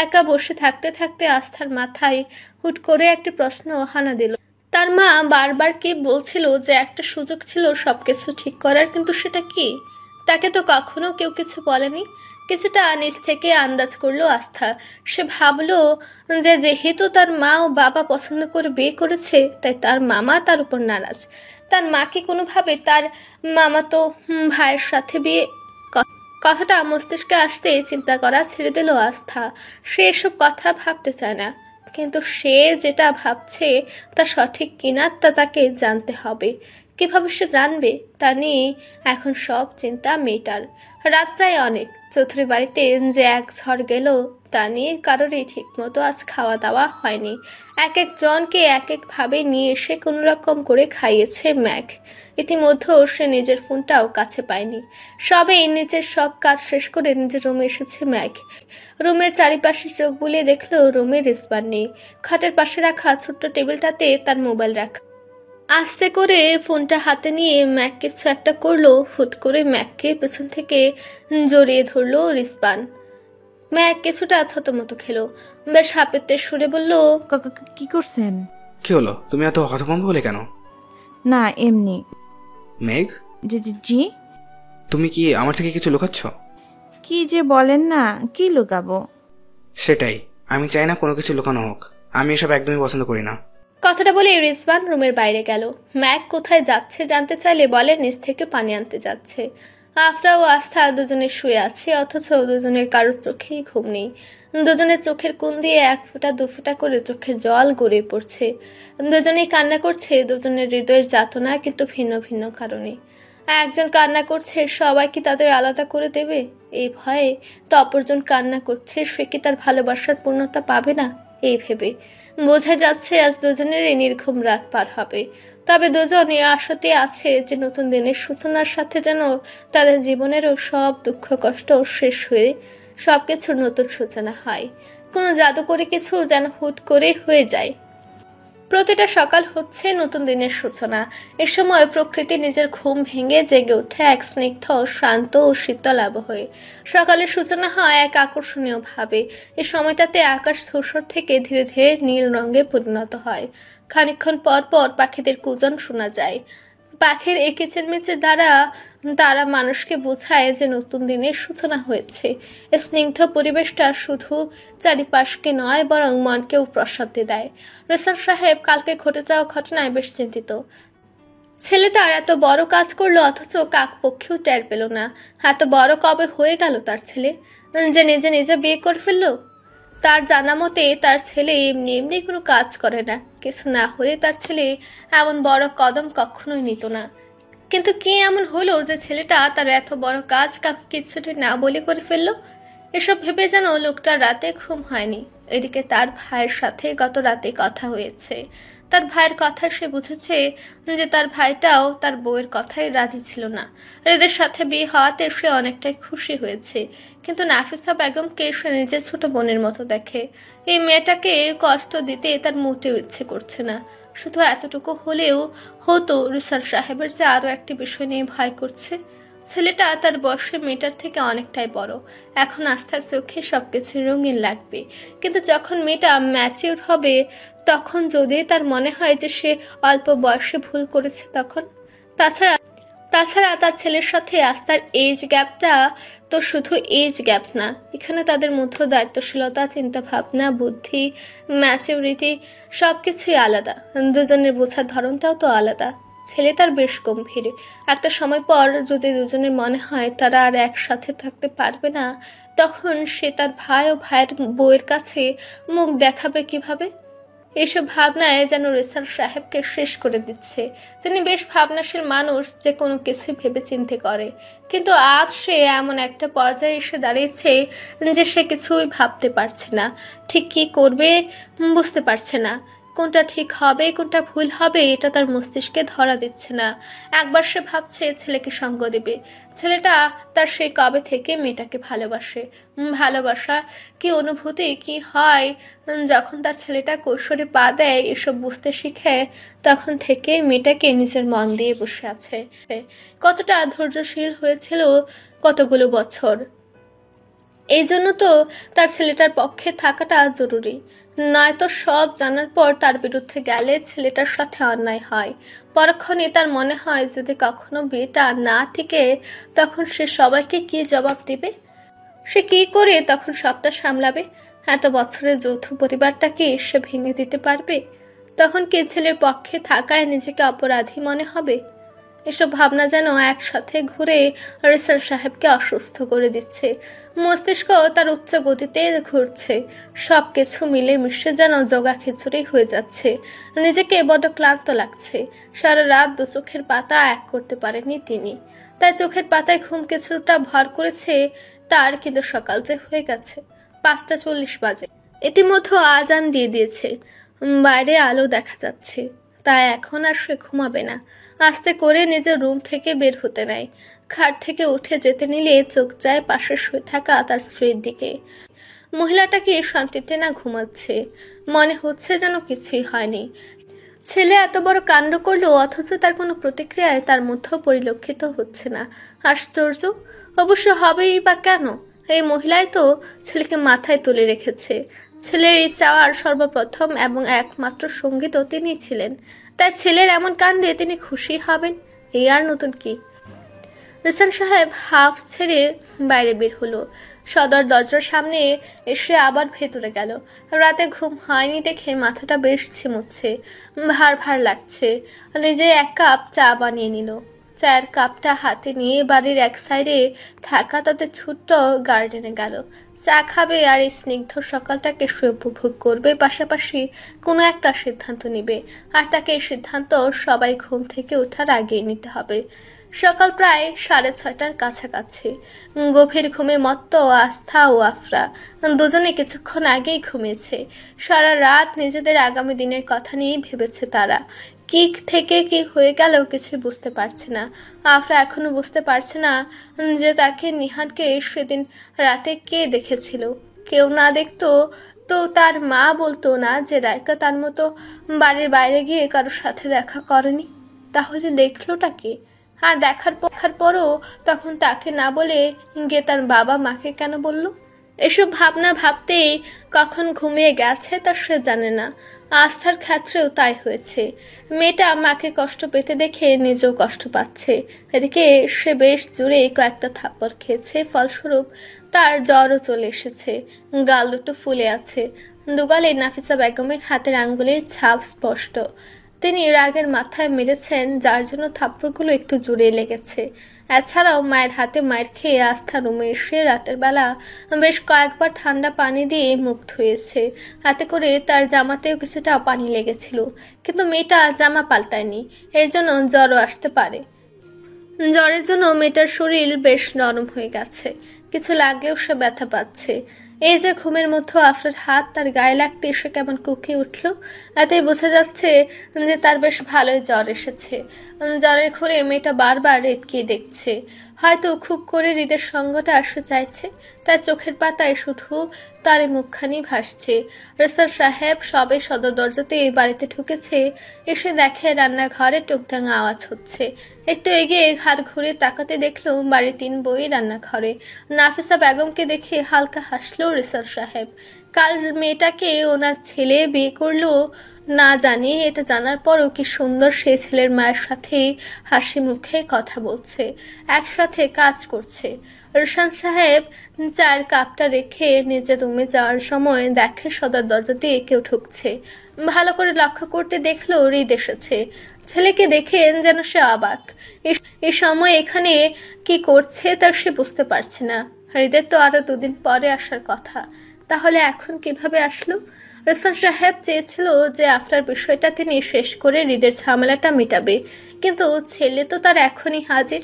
একা বসে থাকতে থাকতে আস্থার মাথায় হুট করে একটি প্রশ্ন হানা দিল। তার মা বারবার কি বলছিল যে একটা সুযোগ ছিল সবকিছু ঠিক করার, কিন্তু সেটা কি? তাকে তো কখনো কেউ কিছু বলেনি। কিছুটা নিজ থেকে আন্দাজ করলো আস্থা। সে ভাবলো যে যেহেতু তার মা ও বাবা পছন্দ করে বিয়ে করেছে, তাই তার মামা তার উপর নারাজ। তার মাকে কোনোভাবে তার মামাতো ভাইয়ের সাথে বিয়ে, কথাটা মস্তিষ্কে আসতে চিন্তা করা ছেড়ে দিল আস্থা। সে এসব কথা ভাবতে চায় না, কিন্তু সে যেটা ভাবছে তা সঠিক কিনা তা তাকে জানতে হবে। কিভাবে সে জানবে তা নিয়ে এখন সব চিন্তা মেয়েটার। রাত প্রায় অনেক। চৌধুরী বাড়িতে যে এক ঝড় গেল তা নিয়ে কারোরই ঠিক মতো আজ খাওয়া দাওয়া হয়নি। এক একজনকে এক একভাবে নিয়ে এসে কোনো রকম করে খাইয়েছে ম্যাক। ইতিমধ্যে সে নিজের ফোনটাও কাছে পায়নি। সবেই নিজের সব কাজ শেষ করে নিজের রুমে এসেছে ম্যাক। রুমের চারিপাশে চোখ বুলিয়ে দেখলো রুমে রিজওয়ান নেই। খাটের পাশে রাখা ছোট্ট টেবিলটাতে তার মোবাইল রাখা। আস্তে করে ফোনটা হাতে নিয়ে ম্যাক কিছু একটা করলো। হুট করে ম্যাককে পেছন থেকে জড়িয়ে ধরলো রিজওয়ান। ম্যাক কিছুটা থতমত খেলো। বেশ হাঁপাতে সুরে বলল, কি করছেন? কি হলো? তুমি এত হতভম্ব হলে কেন? না, এমনি। মেঘ, জি জি জি। তুমি কি আমার থেকে কিছু লুকাচ্ছ? কি যে বলেন না, কি লুকাবো? সেটাই, আমি চাই না কোনো কিছু লুকানো হোক। আমি এসব একদমই পছন্দ করি না। কথাটা বলে রিজওয়ান রুমের বাইরে গেল। ম্যাক কোথায় যাচ্ছে জানতে চাইলে বলে নিচ থেকে পানি আনতে যাচ্ছে। আফরা ও আস্থা দুজনে শুয়ে আছে, অথচ দুজনের কারোর চোখেই ঘুম নেই। দুজনের চোখের কোণ দিয়ে 1 ফোঁটা 2 ফোঁটা করে চোখের জল গড়িয়ে পড়ছে। দুজনেই কান্না করছে, দুজনের হৃদয়ের যাতনা, কিন্তু ভিন্ন ভিন্ন কারণে। একজন কান্না করছে, সবাই কি তাদের আলাদা করে দেবে এই ভয়ে? তো অপরজন কান্না করছে, সে কি তার ভালোবাসার পূর্ণতা পাবে না এই ভেবে। বোঝা যাচ্ছে আজ দুজনের এই নির্ঘুম রাত পার হবে। তবে দুজন এই আশাতে আছে যে নতুন দিনের সূচনার সাথে যেন তাদের জীবনেরও সব দুঃখ কষ্ট শেষ হয়ে সবকিছুর নতুন সূচনা হয়। কোনো জাদুকরী কিছু যেন হুট করে হয়ে যায়। প্রতিটা সকাল হচ্ছে নতুন দিনের সূচনা। এ সময় প্রকৃতি নিজের ঘুম ভেঙে জেগে ওঠে এক স্নিগ্ধ, শান্ত ও শীতল আবহে। সকালের সূচনা হয় এক আকর্ষণীয় ভাবে। এই সময়টাতে আকাশ ধূসর থেকে ধীরে ধীরে নীল রঙে পরিণত হয়। খানিকক্ষণ পর পর পাখিদের কুজন শোনা যায়। পাখির এই কিচিরমিচির দ্বারা তারা মানুষকে বোঝায় যে নতুন দিনের সূচনা হয়েছে। এই স্নিগ্ধ পরিবেশটা শুধু চারিপাশকে নয়, বরং মনকেও প্রশান্তি দেয়। রেসাল সাহেব কালকে ঘটে যাওয়া ঘটনায় বেশ চিন্তিত। ছেলে তার এত বড় কাজ করলো, অথচ কাকপক্ষেও টের পেল না। এত বড় কবে হয়ে গেল তার ছেলে যে নিজে নিজে বিয়ে করে ফেললো? তার জানা মতে তার ছেলে এমনি এমনি কোনো কাজ করে না। কিছু না হলে তার ছেলে এমন বড় কদম কখনোই নিত না। কিন্তু কি এমন হলো যে ছেলেটা তার এত বড় কাজ কাউকে কিছুটি না বলে করে ফেললো? এসব ভেবে যেন লোকটার রাতে ঘুম হয়নি। এদিকে তার ভাইয়ের সাথে গত রাতে কথা হয়েছে। তার ভাইয়ের কথা সে বুঝেছে যে তার ভাইটাও তার বউয়ের কথায় রাজি ছিল না। এদের সাথে বিয়ে হওয়াতে সে অনেকটাই খুশি হয়েছে, কিন্তু নাফিসা বেগমকে সে নিজের ছোট বোনের মতো দেখে। এই মেয়েটাকে কষ্ট দিতে তার মোটেও ইচ্ছে করছে না। শুধু এতটুকু হলেও হতো, রিসাল সাহেবের যে আরো একটি বিষয় নিয়ে ভয় করছে। ছেলেটা তার বয়সে মেয়েটার থেকে অনেকটাই বড়। এখন আস্থার চোখে সবকিছু রঙিন লাগবে, কিন্তু যখন মেয়েটা ম্যাচিউর হবে, তখন যদি তার মনে হয় যে সে অল্প বয়সে ভুল করেছে, তখন তাছাড়া তার ছেলের সাথে আস্থার এজ গ্যাপটা তো শুধু এজ গ্যাপ না, এখানে তাদের মধ্যে দায়িত্বশীলতা, চিন্তা ভাবনা, বুদ্ধি, ম্যাচিউরিটি সবকিছুই আলাদা। দুজনের বোঝার ধরনটাও তো আলাদা। ছেলে তার বেশ গম্ভীর। একটা সময় পর যদি দুজনের মনে হয় তারা আর একসাথে থাকতে পারবে না, তখন সে তার ভাই ও ভাইয়ের বউয়ের কাছে মুখ দেখাবে কিভাবে? এইসব ভাবনায় যেন রেসাল সাহেবকে শেষ করে দিচ্ছে। তিনি বেশ ভাবনাশীল মানুষ, যে কোনো কিছু ভেবে চিন্তে করে, কিন্তু আজ সে এমন একটা পর্যায়ে এসে দাঁড়িয়েছে যে সে কিছুই ভাবতে পারছে না। ঠিক কি করবে বুঝতে পারছে না। কোনটা ঠিক হবে কোনটা ভুল হবে এটা তার মস্তিষ্কে ধরা দিচ্ছে না। একবার সে ভাবছে ছেলেকে সঙ্গ দেবে। ছেলেটা তার সেই কবে থেকে মেয়েটাকে ভালোবাসে। ভালোবাসা কি অনুভূতি, কি হয় যখন তার ছেলেটা কৈশোরে পা দেয়, এসব বুঝতে শিখে, তখন থেকে মেয়েটাকে নিজের মন দিয়ে বসে আছে। কতটা ধৈর্যশীল হয়েছিল কতগুলো বছর। এই জন্য তো তার ছেলেটার পক্ষে থাকাটা জরুরি, নয়তো সব জানার পর তার বিরুদ্ধে গেলে ছেলেটার সাথে অন্যায় হয়। পরক্ষণে তার মনে হয় যদি কখনো বিয়েটা না টিকে তখন সে সবাইকে কি জবাব দিবে, সে কি করে তখন সবটা সামলাবে। এত বছরের যৌথ পরিবারটাকে সে ভেঙে দিতে পারবে? তখন কি ছেলের পক্ষে থাকায় নিজেকে অপরাধী মনে হবে? এসব ভাবনা যেন একসাথে ঘুরে রিসাল সাহেবকে অসুস্থ করে দিচ্ছে। মস্তিষ্ক তার উচ্চ গতিতে ঘুরছে, সবকিছু মিলে মিশে যেন জগা খিচুড়ি হয়ে যাচ্ছে। নিজেকে বড্ড ক্লান্ত লাগছে। সারা রাত দু চোখের পাতা এক করতে পারেনি তিনি, তাই চোখের পাতায় ঘুম কিছুটা ভর করেছে তার, কিন্তু সকাল যে হয়ে গেছে 5:40 বাজে। ইতিমধ্যে আজান দিয়ে দিয়েছে, বাইরে আলো দেখা যাচ্ছে, তাই এখন আর সে ঘুমাবে না। আস্তে করে নিজের রুম থেকে বের হতে নেয়। খাট থেকে উঠে যেতে নিলে চোখ যায় পাশে শুয়ে থাকা তার স্ত্রীর দিকে। মহিলাটাকে শান্তিতে না ঘুমাচ্ছে, মনে হচ্ছে যেন কিছুই হয়নি। ছেলে এত বড় কাণ্ড করলো অথচ তার কোনো প্রতিক্রিয়ায় তার মধ্যেও পরিলক্ষিত হচ্ছে না। আশ্চর্য! অবশ্য হবেই বা কেন? এই মহিলাই তো ছেলেকে মাথায় তুলে রেখেছে। ছেলের এই চাওয়ার সর্বপ্রথম এবং একমাত্র সঙ্গী তো তিনিই ছিলেন, তাই ছেলের এমন কাণ্ডে তিনি খুশি হবেন, এই আর নতুন কি? রিসাল সাহেব হাফ ছেড়ে বাইরে বের হলো। সদর দরজার সামনে এসে আবার ভেতরে গেল। রাতে ঘুম হয়নি দেখে মাথাটা বেশ ঝিমুচ্ছে, ভার ভার লাগছে। নিজে 1 কাপ চা বানিয়ে নিল। চায়ের কাপটা হাতে নিয়ে বাড়ির এক সাইডে থাকা তাদের ছোট্ট গার্ডেনে গেল। চা খাবে আর এই স্নিগ্ধ সকালটাকে সে উপভোগ করবে, পাশাপাশি কোনো একটা সিদ্ধান্ত নিবে। আর তাকে এই সিদ্ধান্ত সবাই ঘুম থেকে ওঠার আগেই নিতে হবে। সকাল প্রায় 6:30টার কাছাকাছি। গভীর ঘুমে মত্ত আস্থা ও আফরা দুজনে কিছুক্ষণ আগেই ঘুমিয়েছে। সারা রাত নিজেদের আগামী দিনের কথা নিয়েই ভেবেছে তারা। কি থেকে কি হয়ে গেল কিছুই বুঝতে পারছে না। আফরা এখনো বুঝতে পারছে না যে তাকে নিহানকে সেদিন রাতে কে দেখেছিল। কেউ না দেখতো তো তার মা বলতো না যে রায়কা তার মতো বাড়ির বাইরে গিয়ে কারোর সাথে দেখা করেনি? তাহলে দেখলোটা কে? আর দেখার পরও তখন তাকে না বলে গিয়ে তার বাবা মাকে কেন বলল? এসব ভাবনা ভাবতেই কখন ঘুমিয়ে গেছে তা সে জানে না। আস্থার ক্ষেত্রেও তাই হয়েছে। মেয়েটা মাকে কষ্ট পেতে দেখে নিজেও কষ্ট পাচ্ছে। এদিকে সে বেশ জোরে কয়েকটা থাপ্পড় খেয়েছে, ফলস্বরূপ তার জ্বরও চলে এসেছে। গাল দুটো ফুলে আছে, দুগালে নাফিসা বেগমের হাতের আঙ্গুলের ছাপ স্পষ্ট। তিনি রাগের মাথায় মেরেছেন, যার জন্য থাপ্পড়গুলো একটু জোরে লেগেছে। এছাড়াও মায়ের হাতে মায়ের খেয়ে আস্থা রুমে এসে রাতের বেলা বেশ কয়েকবার ঠান্ডা পানি দিয়ে মুখ ধুয়েছে। হাতে করে তার জামাতেও কিছুটা পানি লেগেছিল, কিন্তু মেয়েটা জামা পাল্টায়নি। এর জন্য জ্বরও আসতে পারে। জ্বরের জন্য মেয়েটার শরীর বেশ নরম হয়ে গেছে, কিছু লাগলেও সে ব্যথা পাচ্ছে। এই যে ঘুমের মধ্যে আফরার হাত তার গায়ে লাগতে এসে কেমন কুঁকিয়ে উঠল, এতেই বোঝা যাচ্ছে যে তার বেশ ভালোই জ্বর এসেছে। জ্বরের ঘরে মেয়েটা বারবার রেতকিয়ে দেখছে, হয়তো খুব করে হৃদের সঙ্গটা আসতে চাইছে। তার চোখের পাতায় শুধু তার মুখখানি ভাসছে। রিসাল সাহেব সবে সদর দরজাতে এই বাড়িতে ঢুকেছে, এসে দেখে রান্নাঘরে টুকটাঙ্গা আওয়াজ হচ্ছে। একটু এগিয়ে ঘাট ঘুরে তাকাতে দেখলো বাড়ির 3 বই রান্নাঘরে। নাফিসা বেগমকে দেখে হালকা হাসলো রিসাল সাহেব। কাল মেয়েটাকে ওনার ছেলে বিয়ে করলো না জানি, এটা জানার পরও কি সুন্দর সে ছেলের মায়ের সাথে হাসি মুখে কথা বলছে, একসাথে কাজ করছে। রোশন সাহেব চায়ের কাপটা রেখে নিজের রুমে যাওয়ার সময় দেখে সদর দরজা দিয়ে কেউ ঢুকছে। ভালো করে লক্ষ্য করতে দেখলো হৃদ এসেছে। ছেলেকে দেখে যেন সে অবাক। এই সময় এখানে কি করছে তা সে বুঝতে পারছে না। হৃদের তো আরো 2 দিন পরে আসার কথা, তাহলে এখন কিভাবে আসলো? রোশন সাহেব চেয়েছিল যে আফরার বিষয়টা তিনি শেষ করে হৃদের ঝামেলাটা মেটাবে, কিন্তু ছেলে তো তার এখনই হাজির।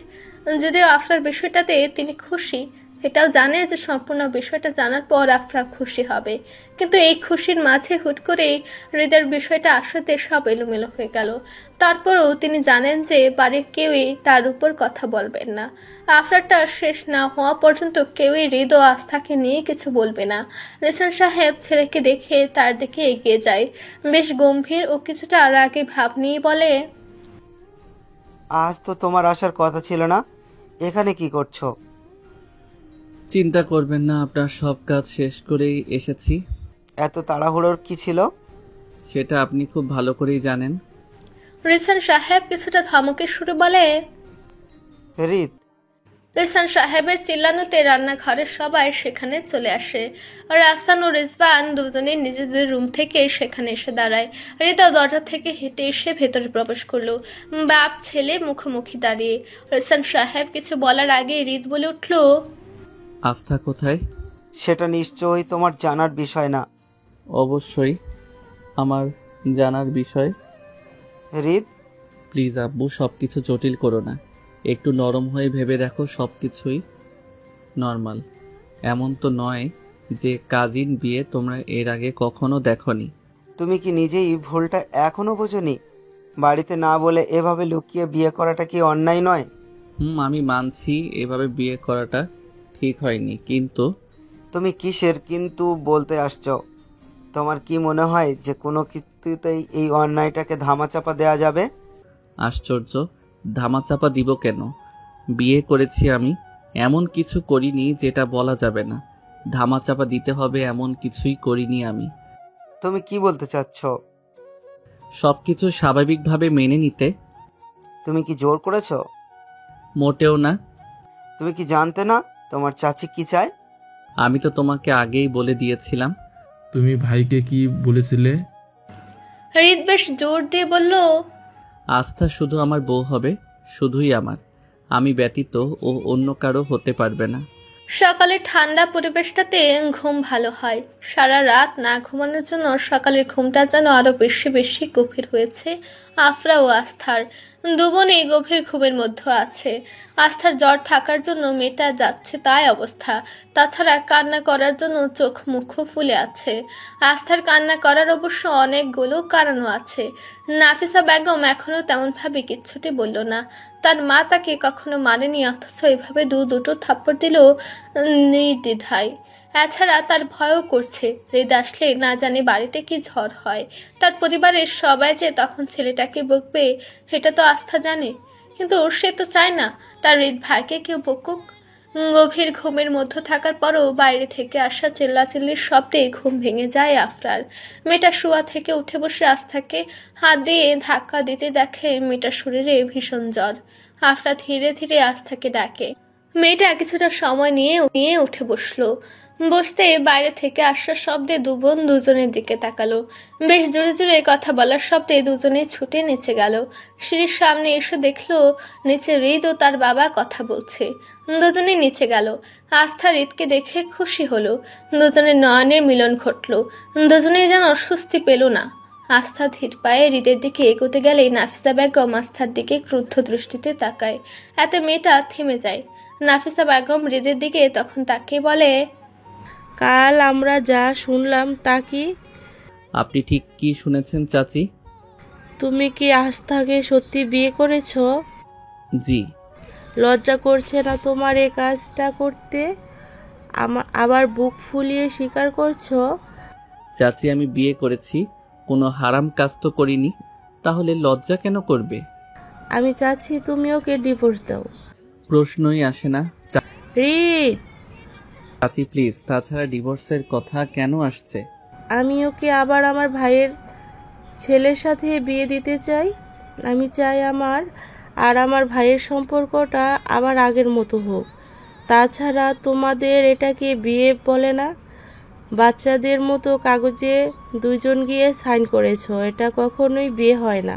যদিও আফরার বিষয়টাতে তিনি খুশি, এটাও জানে যে সম্পূর্ণ বিষয়টা জানার পর আফরা খুশি হবে, কিন্তু এই খুশির মাঝে হুট করেই হৃদের বিষয়টা আসাতে সব এলোমেলো হয়ে গেল। তারপরও তিনি জানেন যে বাড়ির কেউই তার উপর কথা বলবেন না। আফরাটা শেষ না হওয়া পর্যন্ত কেউই হৃদ ও আস্থাকে নিয়ে কিছু বলবে না। রিসাল সাহেব ছেলেকে দেখে তার দিকে এগিয়ে যায়, বেশ গম্ভীর ও কিছুটা রাগে ভাব নিয়ে বলে, আজ তো তোমার আসার কথা ছিল না, এখানে কি করছো? চিন্তা করবেন না, আপনার সব কাজ শেষ করেই এসেছি। এত তাড়াহুড়োর কি ছিল? সেটা আপনি খুব ভালো করেই জানেন। রিসান সাহেব কিছুটা ধমকে সুরে বলে। রিত, রিসান সাহেবের চিল্লানোতে রান্নাঘরের সবাই সেখানে চলে আসে। আর আফসান ও রিজওয়ান দুজনে নিজেদের রুম থেকে সেখানে এসে দাঁড়ায়। রিতা দরজা থেকে হেঁটে এসে ভেতরে প্রবেশ করলো, বাপ ছেলে মুখোমুখি দাঁড়িয়ে। রিসান সাহেব কিছু বলার আগে রিত বলে উঠল, আস্থা কোথায়? সেটা নিশ্চয়ই তোমার জানার বিষয় না। অবশ্যই আমার জানার বিষয়। রিত, প্লিজ আব্বু, সব কিছু জটিল করো না, একটু নরম হয়ে ভেবে দেখো, সব কিছুই নর্মাল। এমন তো নয় যে কাজিন বিয়ে তোমরা এর আগে কখনো দেখনি। তুমি কি নিজেই ভুলটা এখনো বোঝোনি? বাড়িতে না বলে এভাবে লুকিয়ে বিয়ে করাটা কি অন্যায় নয়? আমি মানছি এভাবে বিয়ে করাটা ঠিক হয়নি, কিন্তু তুমি কিসের কিন্তু বলতে আসছো? তোমার কি মনে হয় যে কোনো কিছুতেই এই অন্যায়টাকে ধামাচাপা দেয়া যাবে? আশ্চর্য, ধামাচাপা দিব কেন? বিয়ে করেছি আমি, এমন কিছু করিনি যেটা বলা যাবে না। ধামাচাপা দিতে হবে এমন কিছুই করিনি আমি। তুমি কি বলতে চাচ্ছ? সবকিছু স্বাভাবিকভাবে মেনে নিতে। তুমি কি জোর করেছো? মোটেও না। তুমি কি জানতে না তোমার চাচি কি চায়? আমি তো তোমাকে আগেই বলে দিয়েছিলাম। তুমি ভাইকে কি বলেছিলে? রিত বেশ জোর দিয়ে বলল, আস্থা শুধু আমার বউ হবে, শুধুই আমার। আমি ব্যতীত ও অন্য কারো হতে পারবে না। সকালে ঠান্ডা পরিবেশটাতে ঘুম ভালো হয়। সারা রাত না ঘুমানোর জন্য সকালের ঘুমটা যেন আরো বেশি বেশি গভীর হয়েছে আফরা ও আস্থার। দুবোনেই গভীর ঘুমের মধ্যে আছে। আস্থার জ্বর থাকার জন্য মেয়েটা যাচ্ছে তাই অবস্থা, তাছাড়া কান্না করার জন্য চোখ মুখ ফুলে আছে। আস্থার কান্না করার অবশ্য অনেকগুলো কারণও আছে। নাফিসা বেগম এখনো তেমন ভাবে কিচ্ছুটি বলল না। তার মা তাকে কখনো মানেনি, অথচ এভাবে দুটো থাপ্পড় দিল নির্দ্বিধায়। এছাড়া তার ভয়ও করছে, রেদ আসলে না জানি বাড়িতে কি ঝড় হয়। তার পরিবারের সবাই যে তখন ছেলেটাকে বকবে সেটা তো আস্থা জানে, কিন্তু সে তো চায় না তার হৃদ ভাইকে কেউ বকুক। গভীর ঘুমের মধ্যে থাকার পরও বাইরে থেকে আসা চিল্লাচিল্লির শব্দে ঘুম ভেঙে যায় আফরার। মেয়েটা শোয়া থেকে উঠে বসে আস্থাকে হাত দিয়ে ধাক্কা দিতে দেখে মেয়েটার শরীরে ভীষণ জ্বর। আফরা ধীরে ধীরে আস্থাকে ডাকে। মেয়েটা কিছুটা সময় নিয়ে উঠে বসলো। বসতে বাইরে থেকে আসা শব্দে দুবোন দুজনের দিকে তাকালো। বেশ জোরে জোরে কথা বলার শব্দে দুজনে ছুটে নিচে গেল। সিঁড়ির সামনে এসে দেখলো নিচে হৃদ ও তার বাবা কথা বলছে। দুজনে নিচে গেল। আস্থা হৃদকে দেখে খুশি হলো। দুজনের নয়নের মিলন ঘটলো। দুজনেই যেন স্বস্তি পেল না। আস্থা ধীর পায়ে হৃদের দিকে এগোতে গেলেই নাফিসা বেগম আস্থার দিকে ক্রুদ্ধ দৃষ্টিতে তাকায়। এতে মেয়েটা থেমে যায়। নাফিসা বেগম হৃদের দিকে তখন তাকিয়ে বলে, কাল আমরা যা শুনলাম তা কি? আপনি ঠিক কি শুনেছেন চাচি? তুমি কি আস্থাকে সত্যি বিয়ে করেছো? জি। লজ্জা করছে না তোমার এই কাজটা করতে? আবার বুক ফুলিয়ে স্বীকার করছো? চাচি, আমি বিয়ে করেছি, কোনো হারাম কাজ তো করিনি, তাহলে লজ্জা কেন করবে? আমি চাচ্ছি তুমি ওকে ডিভোর্স দাও। প্রশ্নই আসে না। রিত, চাচি প্লিজ, তাছাড়া ডিভোর্সের কথা কেন আসছে? আমি ওকে আবার আমার ভাইয়ের ছেলের সাথে বিয়ে দিতে চাই। আমি চাই আমার ভাইয়ের সম্পর্কটা আবার আগের মতো হোক। তাছাড়া তোমাদের এটাকে বিয়ে বলে না, বাচ্চাদের মতো কাগজে দুজন গিয়ে সাইন করেছো, এটা কখনোই বিয়ে হয় না।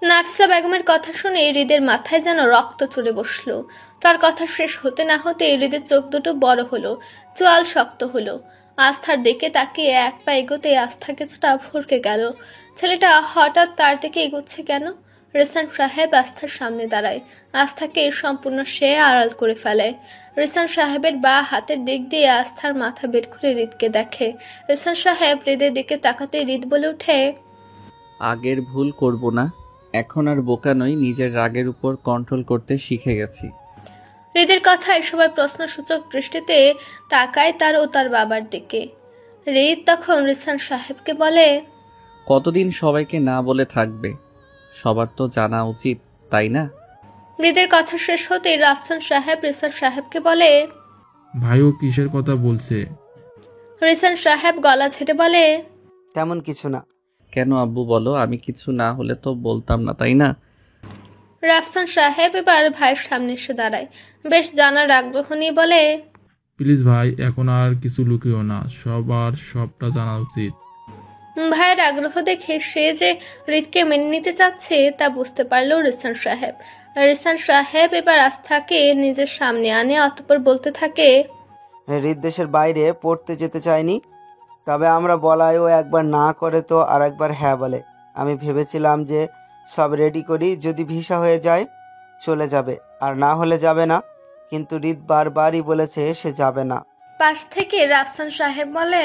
নাফিসা বেগমের কথা শুনে হৃদের মাথায় যেন রক্ত চড়ে বসলো। তার কথা শেষ হতে না হতে হৃদের চোখ দুটো বড় হলো, চোয়াল শক্ত হলো। আস্থার দিকে তাকিয়ে এক পা এগোতে আস্থা কিছুটা ভরকে গেল। ছেলেটা হঠাৎ তার দিকে এগোচ্ছে কেন? রিসান সাহেব আস্থার সামনে দাঁড়ায়। আস্থাকে সম্পূর্ণ সে আড়াল করে ফেলে। রিসান সাহেবের বাঁ হাতের দিক দিয়ে আস্থার মাথা বের করে হৃদকে দেখে। রিসান সাহেব হৃদের দিকে তাকাতে হৃদ বলে ওঠে, আগের ভুল করব না, এখন আর বোকা নই, নিজের রাগের উপর কন্ট্রোল করতে শিখে গেছি। হৃদের কথায় সবাই প্রশ্নসূচক দৃষ্টিতে তাকায় তার ও তার বাবার দিকে। হৃদ তখন রিসান সাহেবকে বলে, কতদিন সবাইকে না বলে থাকবে? সবার তো জানা উচিত, তাই না? হৃদের কথা শেষ হতে রাফসান সাহেব রিসান সাহেবকে বলে, ভাইও কিসের কথা বলছে? রিসান সাহেব গলা ছেড়ে বলে, তেমন কিছু না। কেন আব্বু বলো, আমি কিছু না হলে তো বলতাম না, তাই না? রাফসান সাহেব এবার ভাইয়ের সামনে এসে দাঁড়ায়, বেশ জানার আগ্রহ নিয়ে বলে, প্লিজ ভাই, এখন আর কিছু লুকিও না, সবার সবটা জানা উচিত। ভাইয়ের আগ্রহ দেখে সে যে হৃদকে মেনে নিতে চাচ্ছে তা বুঝতে পারল রিসান সাহেব। রিসান সাহেব এবার আস্থাকে নিজের সামনে আনে, অতঃপর বলতে থাকে, হৃদ দেশের বাইরে পড়তে যেতে চায়নি, তবে আমরা বলায় ও একবার না করে তো আর একবার হ্যাঁ বলে। আমি ভেবেছিলাম যে সব রেডি করি, যদি ভিসা হয়ে যায় চলে যাবে, আর না হলে যাবে না, কিন্তু হৃদ বারবারই বলেছে সে যাবে না। পাশ থেকে রাফসান সাহেব বলে,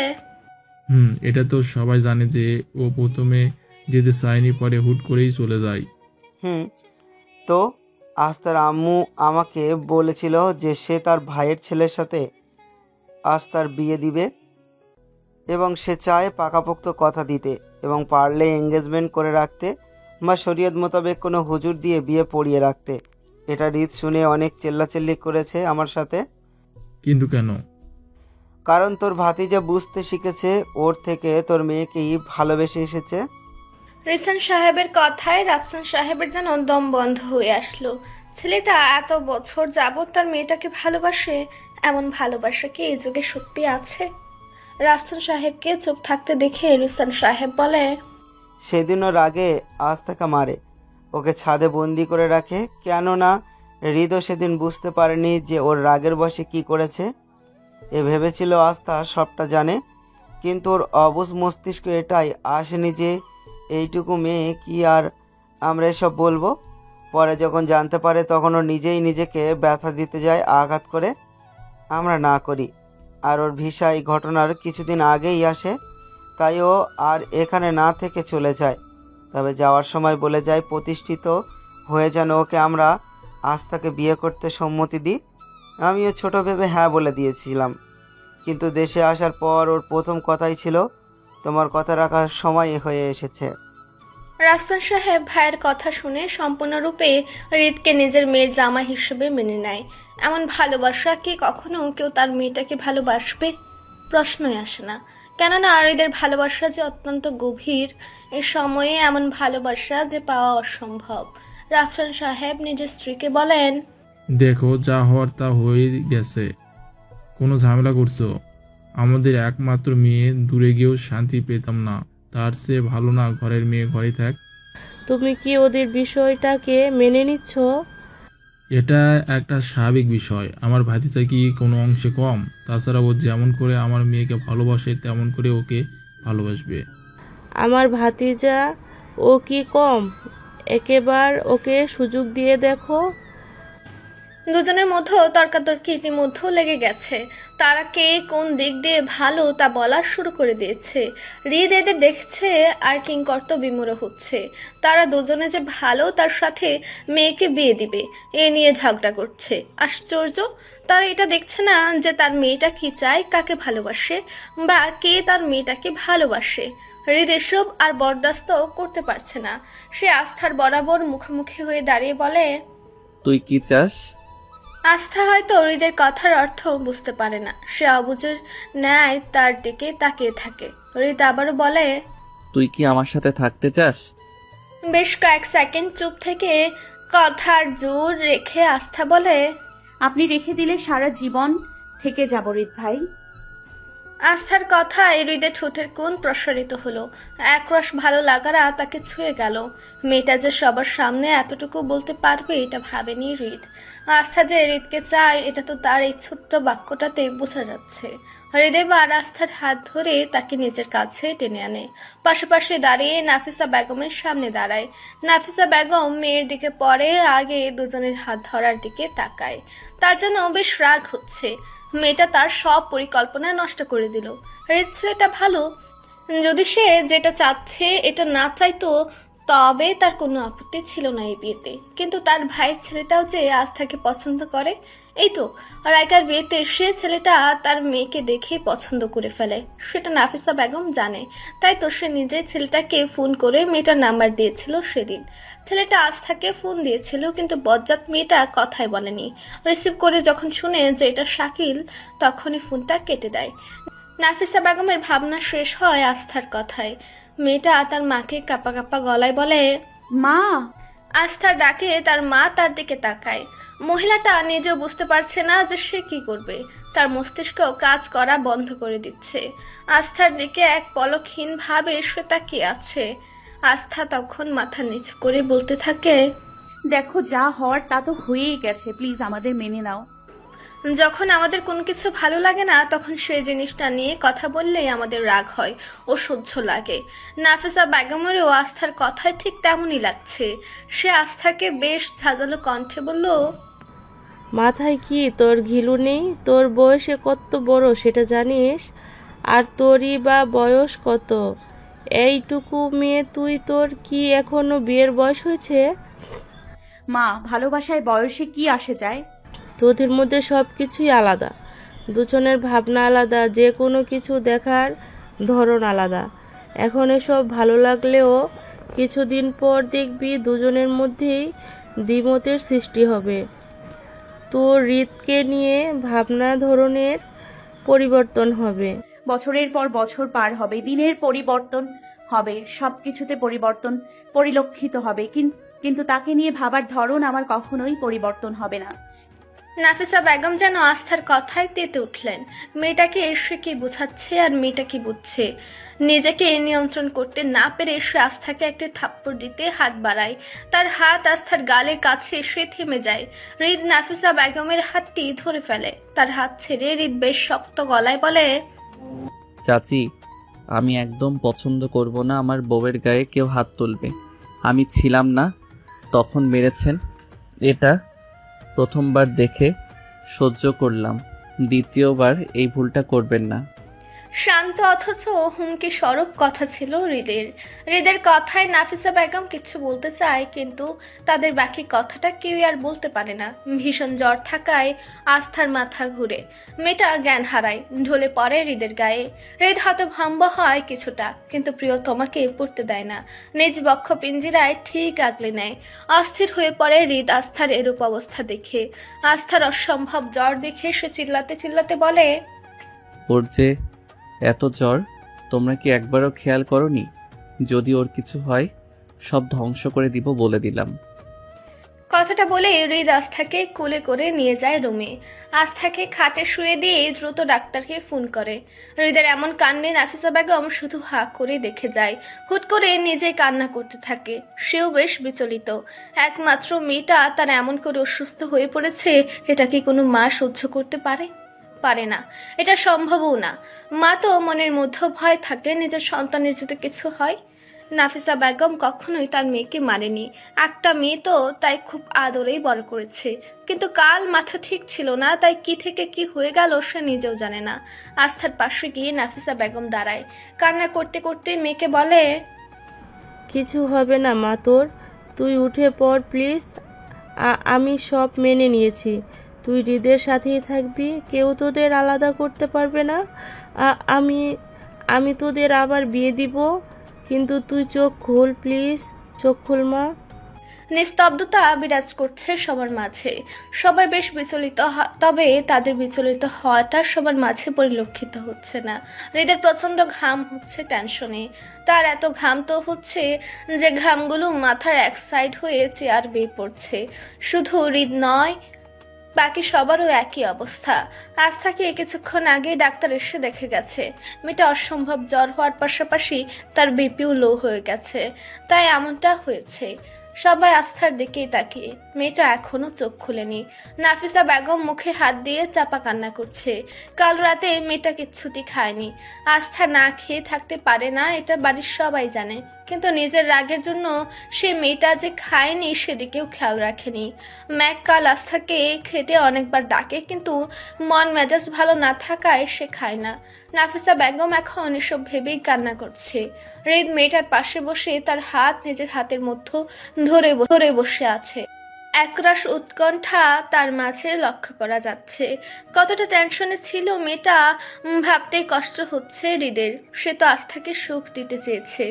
এটা তো সবাই জানে যে ও প্রথমে যেতে চায়নি, পরে হুট করেই চলে যায়। তো আজ তার আম্মু আমাকে বলেছিল যে সে তার ভাইয়ের ছেলের সাথে আজ তার বিয়ে দিবে এবং সে চায় পাকাপোক্ত কথা দিতে এবং পারলে এঙ্গেজমেন্ট করে রাখতে বা শরীয়ত মোতাবেক কোনো হুজুর দিয়ে বিয়ে পড়িয়ে রাখতে। এটা হৃদ শুনে অনেক চেল্লাচেল্লি করেছে আমার সাথে। কিন্তু কেন? কারণ তোর ভাতিজা বুঝতে শিখেছে ওর থেকে তোর মেয়েকেই ভালোবেসে এসেছে। রিসান সাহেবের কথায় রাফসান সাহেবের যেন দম বন্ধ হয়ে আসলো। ছেলেটা এত বছর যাবত তার মেয়েটাকে ভালোবাসে, এমন ভালোবাসা কি এই যুগে সত্যি আছে? রাফসান সাহেবকে চুপ থাকতে দেখে রিসান সাহেব বলে, সেদিন ওর আগে আজ তাকে মারে, ওকে ছাদে বন্দি করে রাখে, কেননা হৃদও সেদিন বুঝতে পারেনি যে ওর রাগের বশে কি করেছে। এ ভেবেছিল আস্থা সবটা জানে, কিন্তু ওর অবুঝ মস্তিষ্ক এটাই আসেনি যে এইটুকু মেয়ে কি আর আমরা এসব বলবো। পরে যখন জানতে পারে তখন ও নিজেই নিজেকে ব্যথা দিতে যায় আঘাত করে, আমরা না করি। আর ওর ভিসা এই ঘটনার কিছুদিন আগেই আসে, তাই ও আর এখানে না থেকে চলে যায়। তবে যাওয়ার সময় বলে যায় প্রতিষ্ঠিত হয়ে যেন ওকে আমরা আস্থাকে বিয়ে করতে সম্মতি দিই। আমিও ছোট ভেবে হ্যাঁ বলে দিয়েছিলাম, কিন্তু দেশে আসার পর ওর প্রথম কথাই ছিল তোমার কথা রাখার সময় হয়ে এসেছে। রাফসান সাহেব ভাইয়ের কথা শুনে সম্পূর্ণরূপে হৃদকে নিজের মেয়ের জামা হিসেবে মেনে নেয়। এমন ভালোবাসা কি কখনো কেউ তার মেয়েটাকে ভালোবাসবে? প্রশ্নই আসে না, কেননা হৃদের ভালোবাসা যে অত্যন্ত গভীর, এ সময়ে এমন ভালোবাসা যে পাওয়া অসম্ভব। রাফসান সাহেব নিজের স্ত্রীকে বলেন, দেখো, যা হওয়ার তা হয়ে গেছে, কোনো ঝামেলা করছো? আমাদের একমাত্র মেয়ে দূরে গিয়েও শান্তি পেতাম না, তার চেয়ে ভালো না ঘরের মেয়ে ঘরে থাক। তুমি কি ওদের বিষয়টাকে মেনে নিচ্ছ? এটা একটা স্বাভাবিক বিষয়। আমার ভাতিজা কি কোনো অংশে কম? তাছাড়া ও যেমন করে আমার মেয়েকে ভালোবাসে তেমন করে ওকে ভালোবাসবে। আমার ভাতিজা ও কি কম? একেবার ওকে সুযোগ দিয়ে দেখো। দুজনের মধ্যে তর্কাতর্কি ইতিমধ্যেও লেগে গেছে। তারা কে কোন দিক দিয়ে ভালো তা বলা শুরু করে দিয়েছে। হৃদ এদের দেখছে আর কিংকর্ত বিমূঢ় হচ্ছে। তারা দুজনে যে ভালো তার সাথে মেয়েকে বিয়ে দিবে এ নিয়ে ঝগড়া করছে। আশ্চর্য, তারা এটা দেখছে না যে তার মেয়েটা কি চায়, কাকে ভালোবাসে বা কে তার মেয়েটাকে ভালোবাসে। হৃদ এসব আর বরদাস্ত করতে পারছে না। সে আস্থার বরাবর মুখোমুখি হয়ে দাঁড়িয়ে বলে, তুই কি চাস? আস্থা হয়তো হৃদের কথার অর্থ বুঝতে পারে না। সে অবুঝের ন্যায় তার দিকে তাকিয়ে থাকে। হৃদ আবারও বলে, তুই কি আমার সাথে থাকতে চাস? বেশ কয়েক সেকেন্ড চুপ থেকে কথার জোর রেখে আস্থা বলে, আপনি রেখে দিলে সারা জীবন থেকে যাব হৃদ ভাই। আস্থার কথায় হৃদের ঠোঁটের কোণ প্রসারিত হলো। একরস ভালো লাগারা তাকে ছুঁয়ে গেল। মেয়েটা যে সবার সামনে এতটুকু বলতে পারবে এটা ভাবেনি হৃদ। আস্থা যে হৃদকে চায় এটা তো তার এই ছোট্ট বাক্যটাতে বোঝা যাচ্ছে। হৃদ এবার আস্থার হাত ধরে তাকে নিজের কাছে টেনে আনে। পাশাপাশি দাঁড়িয়ে নাফিসা বেগমের সামনে দাঁড়ায়। নাফিসা বেগম মেয়ের দিকে পরে আগে দুজনের হাত ধরার দিকে তাকায়। তার জন্য বেশ রাগ হচ্ছে। মেয়েটা তার সব পরিকল্পনা নষ্ট করে দিল। হৃদ ছেলেটা ভালো, যদি সে যেটা চাচ্ছে এটা না চাইতো তবে তার কোনো আপত্তি ছিল না এই বিয়েতে। কিন্তু তার ভাইয়ের ছেলেটাও যে আস্থাকে পছন্দ করে, এই তো রায়কার বিয়েতে সে ছেলেটা তার মেয়েকে দেখেই পছন্দ করে ফেলে, সেটা নাফিসা বেগম জানে। তাই তো সে নিজেই ছেলেটাকে ফোন করে মেয়েটার নাম্বার দিয়েছিল সেদিন। ছেলেটা আস্থাকে ফোন দিয়েছিল, কিন্তু বজ্জাত মেয়েটা কথাই বলেনি। রিসিভ করে যখন শুনে যে এটা শাকিল, তখনই ফোনটা কেটে দেয়। নাফিসা বেগমের ভাবনা শেষ হয় আস্থার কথায়। মেয়েটা তার মাকে কাপা কাপা গলায় বলে, মা। আস্থার ডাকে তার মা তার দিকে তাকায়। মহিলাটা নিজেও বুঝতে পারছে না যে সে কি করবে। তার মস্তিষ্ক কাজ করা বন্ধ করে দিচ্ছে। আস্থার দিকে এক পলকহীন ভাবে সে তাকিয়ে আছে। আস্থা তখন মাথা নিচু করে বলতে থাকে, দেখো যা হওয়ার তা তো হয়েই গেছে, প্লিজ আমাদের মেনে নাও। যখন আমাদের কোনো কিছু ভালো লাগে না, তখন সেই জিনিসটা নিয়ে কথা বললেই আমাদের রাগ হয় ও সহ্য লাগে। নাফিসা বেগমেরও আস্থার কথায় ঠিক তেমনই লাগছে। সে আস্থাকে বেশ ঝাঁঝালো কণ্ঠে বলল, মাথায় কি তোর ঘিলু নেই? তোর বয়সে কত বড় সেটা জানিস? আর তোরই বা বয়স কত? এইটুকু মেয়ে তুই, তোর কি এখনো বিয়ের বয়স হয়েছে? মা, ভালোবাসায় বয়সে কি আসে যায়? তোদের মধ্যে সব কিছুই আলাদা, দুজনের ভাবনা আলাদা, যে কোনো কিছু দেখার ধরন আলাদা। এখন এসব ভালো লাগলেও কিছুদিন পর দেখবি দুজনের মধ্যেই দ্বিমতের সৃষ্টি হবে। তোর হৃদকে নিয়ে ভাবনা ধরনের পরিবর্তন হবে। বছরের পর বছর পার হবে, দিনের পরিবর্তন হবে, সবকিছুতে পরিবর্তন পরিলক্ষিত হবে, কিন্তু তাকে নিয়ে ভাবার ধরন আমার কখনোই পরিবর্তন হবে না। নাফিসা বেগম যেন আস্থার কথায় তেতে উঠলেন। মেয়েটাকে এসে কি বোঝাচ্ছে আর মেয়েটা কি বুঝছে। নিজেকে নিয়ন্ত্রণ করতে না পেরে সে আস্থাকে একটা থাপ্পড় দিতে হাত বাড়ায়। তার হাত আস্থার গালের কাছে এসে থেমে যায়। হৃদ নাফিসা বেগমের হাতটি ধরে ফেলে। তার হাত ছেড়ে হৃদ বেশ শক্ত গলায় বলে, চাচি, আমি একদম পছন্দ করব না আমার বউয়ের গায়ে কেউ হাত তুলবে। আমি ছিলাম না তখন মেরেছেন, এটা প্রথমবার দেখে সহ্য করলাম, দ্বিতীয়বার এই ভুলটা করবেন না। শান্ত অথচ হুমকি স্বরূপ কথা ছিল হৃদের কথায় নাফিসা বেগম কিছু বলতে চায়, কিন্তু তাদের বাকি কথাটা কেউই আর বলতে পারে না। ভীষণ জ্বর থাকায় আস্থার মাথা ঘুরে মেয়েটা জ্ঞান হারায়, ঢলে পড়ে হৃদের গায়ে। হৃদ হতভম্ব হয় কিছুটা, কিন্তু প্রিয়তমাকে পড়তে দেয় না। নিজ বক্ষ পিঞ্জিরায় ঠিক আগলে নেয়। অস্থির হয়ে পড়ে হৃদ আস্থার এরূপ অবস্থা দেখে। আস্থার অসম্ভব জ্বর দেখে সে চিল্লাতে চিল্লাতে বলে, ওর যে এত জ্বর, তোমরা কি একবারও খেয়াল করনি? যদি ওর কিছু হয় সব ধ্বংস করে দিব বলে দিলাম। কথাটা বলে হৃদ আস্থাকে কোলে করে নিয়ে যায় রুমে। আস্থাকে খাটে শুয়ে দিয়ে দ্রুত ডাক্তারকে ফোন করে। হৃদের এমন কাণ্ডে নাফিসা বেগম শুধু হা করে দেখে যায়। হুট করে নিজে কান্না করতে থাকে। সেও বেশ বিচলিত। একমাত্র মেয়েটা তার এমন করে অসুস্থ হয়ে পড়েছে, এটা কি কোনো মা সহ্য করতে পারে না। এটা সম্ভবও না। মা তো মনের মধ্যে ভয় থাকে নিজের সন্তানের যদি কিছু হয়। নাফিসা বেগম কখনোই তার মেয়েকে মারেনি। একটা মেয়ে তো, তাই খুব আদরেই বড় করেছে। কিন্তু কাল মাথা ঠিক ছিল না, তাই কি থেকে কি হয়ে গেল সে নিজেও জানে না। আস্থার পাশে গিয়ে নাফিসা বেগম দাঁড়ায়। কান্না করতে করতে মেয়েকে বলে, কিছু হবে না মা তোর, তুই উঠে পড় প্লিজ। আমি সব মেনে নিয়েছি। তুই হৃদের সাথেই থাকবি, কেউ তোদের আলাদা করতে পারবে না। আমি তোদের আবার বিয়ে দিব, কিন্তু তুই চোখ খোল প্লিজ, চোখ খোল মা। নিস্তব্ধতা বিরাজ করছে সবার মাঝে। সবাই বেশ বিচলিত, তবে তাদের বিচলিত হওয়াটা সবার মাঝে পরিলক্ষিত হচ্ছে না। হৃদের প্রচন্ড ঘাম হচ্ছে টেনশনে। তার এত ঘাম তো হচ্ছে যে ঘামগুলো মাথার এক সাইড হয়ে চেয়ার বেয়ে পড়ছে। শুধু হৃদ নয়, বাকি সবারও একই অবস্থা। আস্থাকে কিছুক্ষণ আগে ডাক্তার এসে দেখে গেছে মেয়েটা অসম্ভব জ্বর হওয়ার পাশাপাশি তার বিপিও লো হয়ে গেছে, তাই এমনটা হয়েছে। সবাই আস্থার দিকেই তাকিয়ে। মেয়েটা এখনো চোখ খুলেনি। নাফিসা বেগম মুখে হাত দিয়ে চাপা কান্না করছে। কাল রাতে মেয়েটা কিচ্ছুটি খায়নি। আস্থা না খেয়ে থাকতে পারে না, এটা বাড়ির সবাই জানে, কিন্তু নিজের রাগের জন্য সে মেয়েটা যে খায়নি সেদিকেও খেয়াল রাখেনি। ম্যাক কাল আস্থাকে খেতে অনেকবার ডাকে, কিন্তু মন মেজাজ ভালো না থাকায় সে খায় না। নাফিসা বেগম এখন এসব ভেবেই কান্না করছে। হৃদ মেয়েটার পাশে বসে তার হাত নিজের হাতের মধ্যে ধরে বসে আছে। একরাশ উৎকণ্ঠা তার মাঝে লক্ষ্য করা যাচ্ছে। কতটা টেনশনে ছিল মেয়েটা ভাবতেই কষ্ট হচ্ছে হৃদের। সে তো আস্থাকে সুখ দিতে চেয়েছে,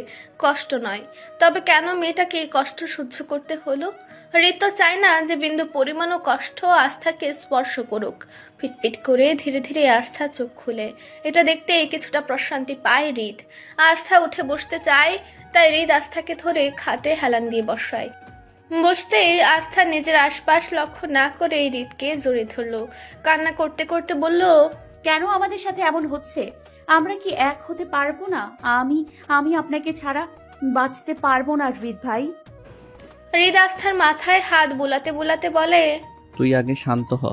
কষ্ট নয়। তবে কেন মেয়েটাকে এই কষ্ট সহ্য করতে হলো? হৃদ তো চায় না যে বিন্দু পরিমাণও কষ্ট আস্থাকে স্পর্শ করুক। পিটপিট করে ধীরে ধীরে আস্থা চোখ খুলে। এটা দেখতে কিছুটা প্রশান্তি পায় হৃদ। আস্থা উঠে বসতে চায়, তাই হৃদ আস্থাকে ধরে খাটে হেলান দিয়ে বসায়। বসতে আস্থা নিজের আশপাশ লক্ষ্য না করে হৃদকে জড়িয়ে ধরলো। কান্না করতে করতে বলল, কেন আমাদের সাথে এমন হচ্ছে? আমরা কি এক হতে পারবো না? আমি আপনাকে ছাড়া বাঁচতে পারবো না হৃদ ভাই। হৃদ আস্থার মাথায় হাত বুলাতে বুলাতে বলে, তুই আগে শান্ত হ,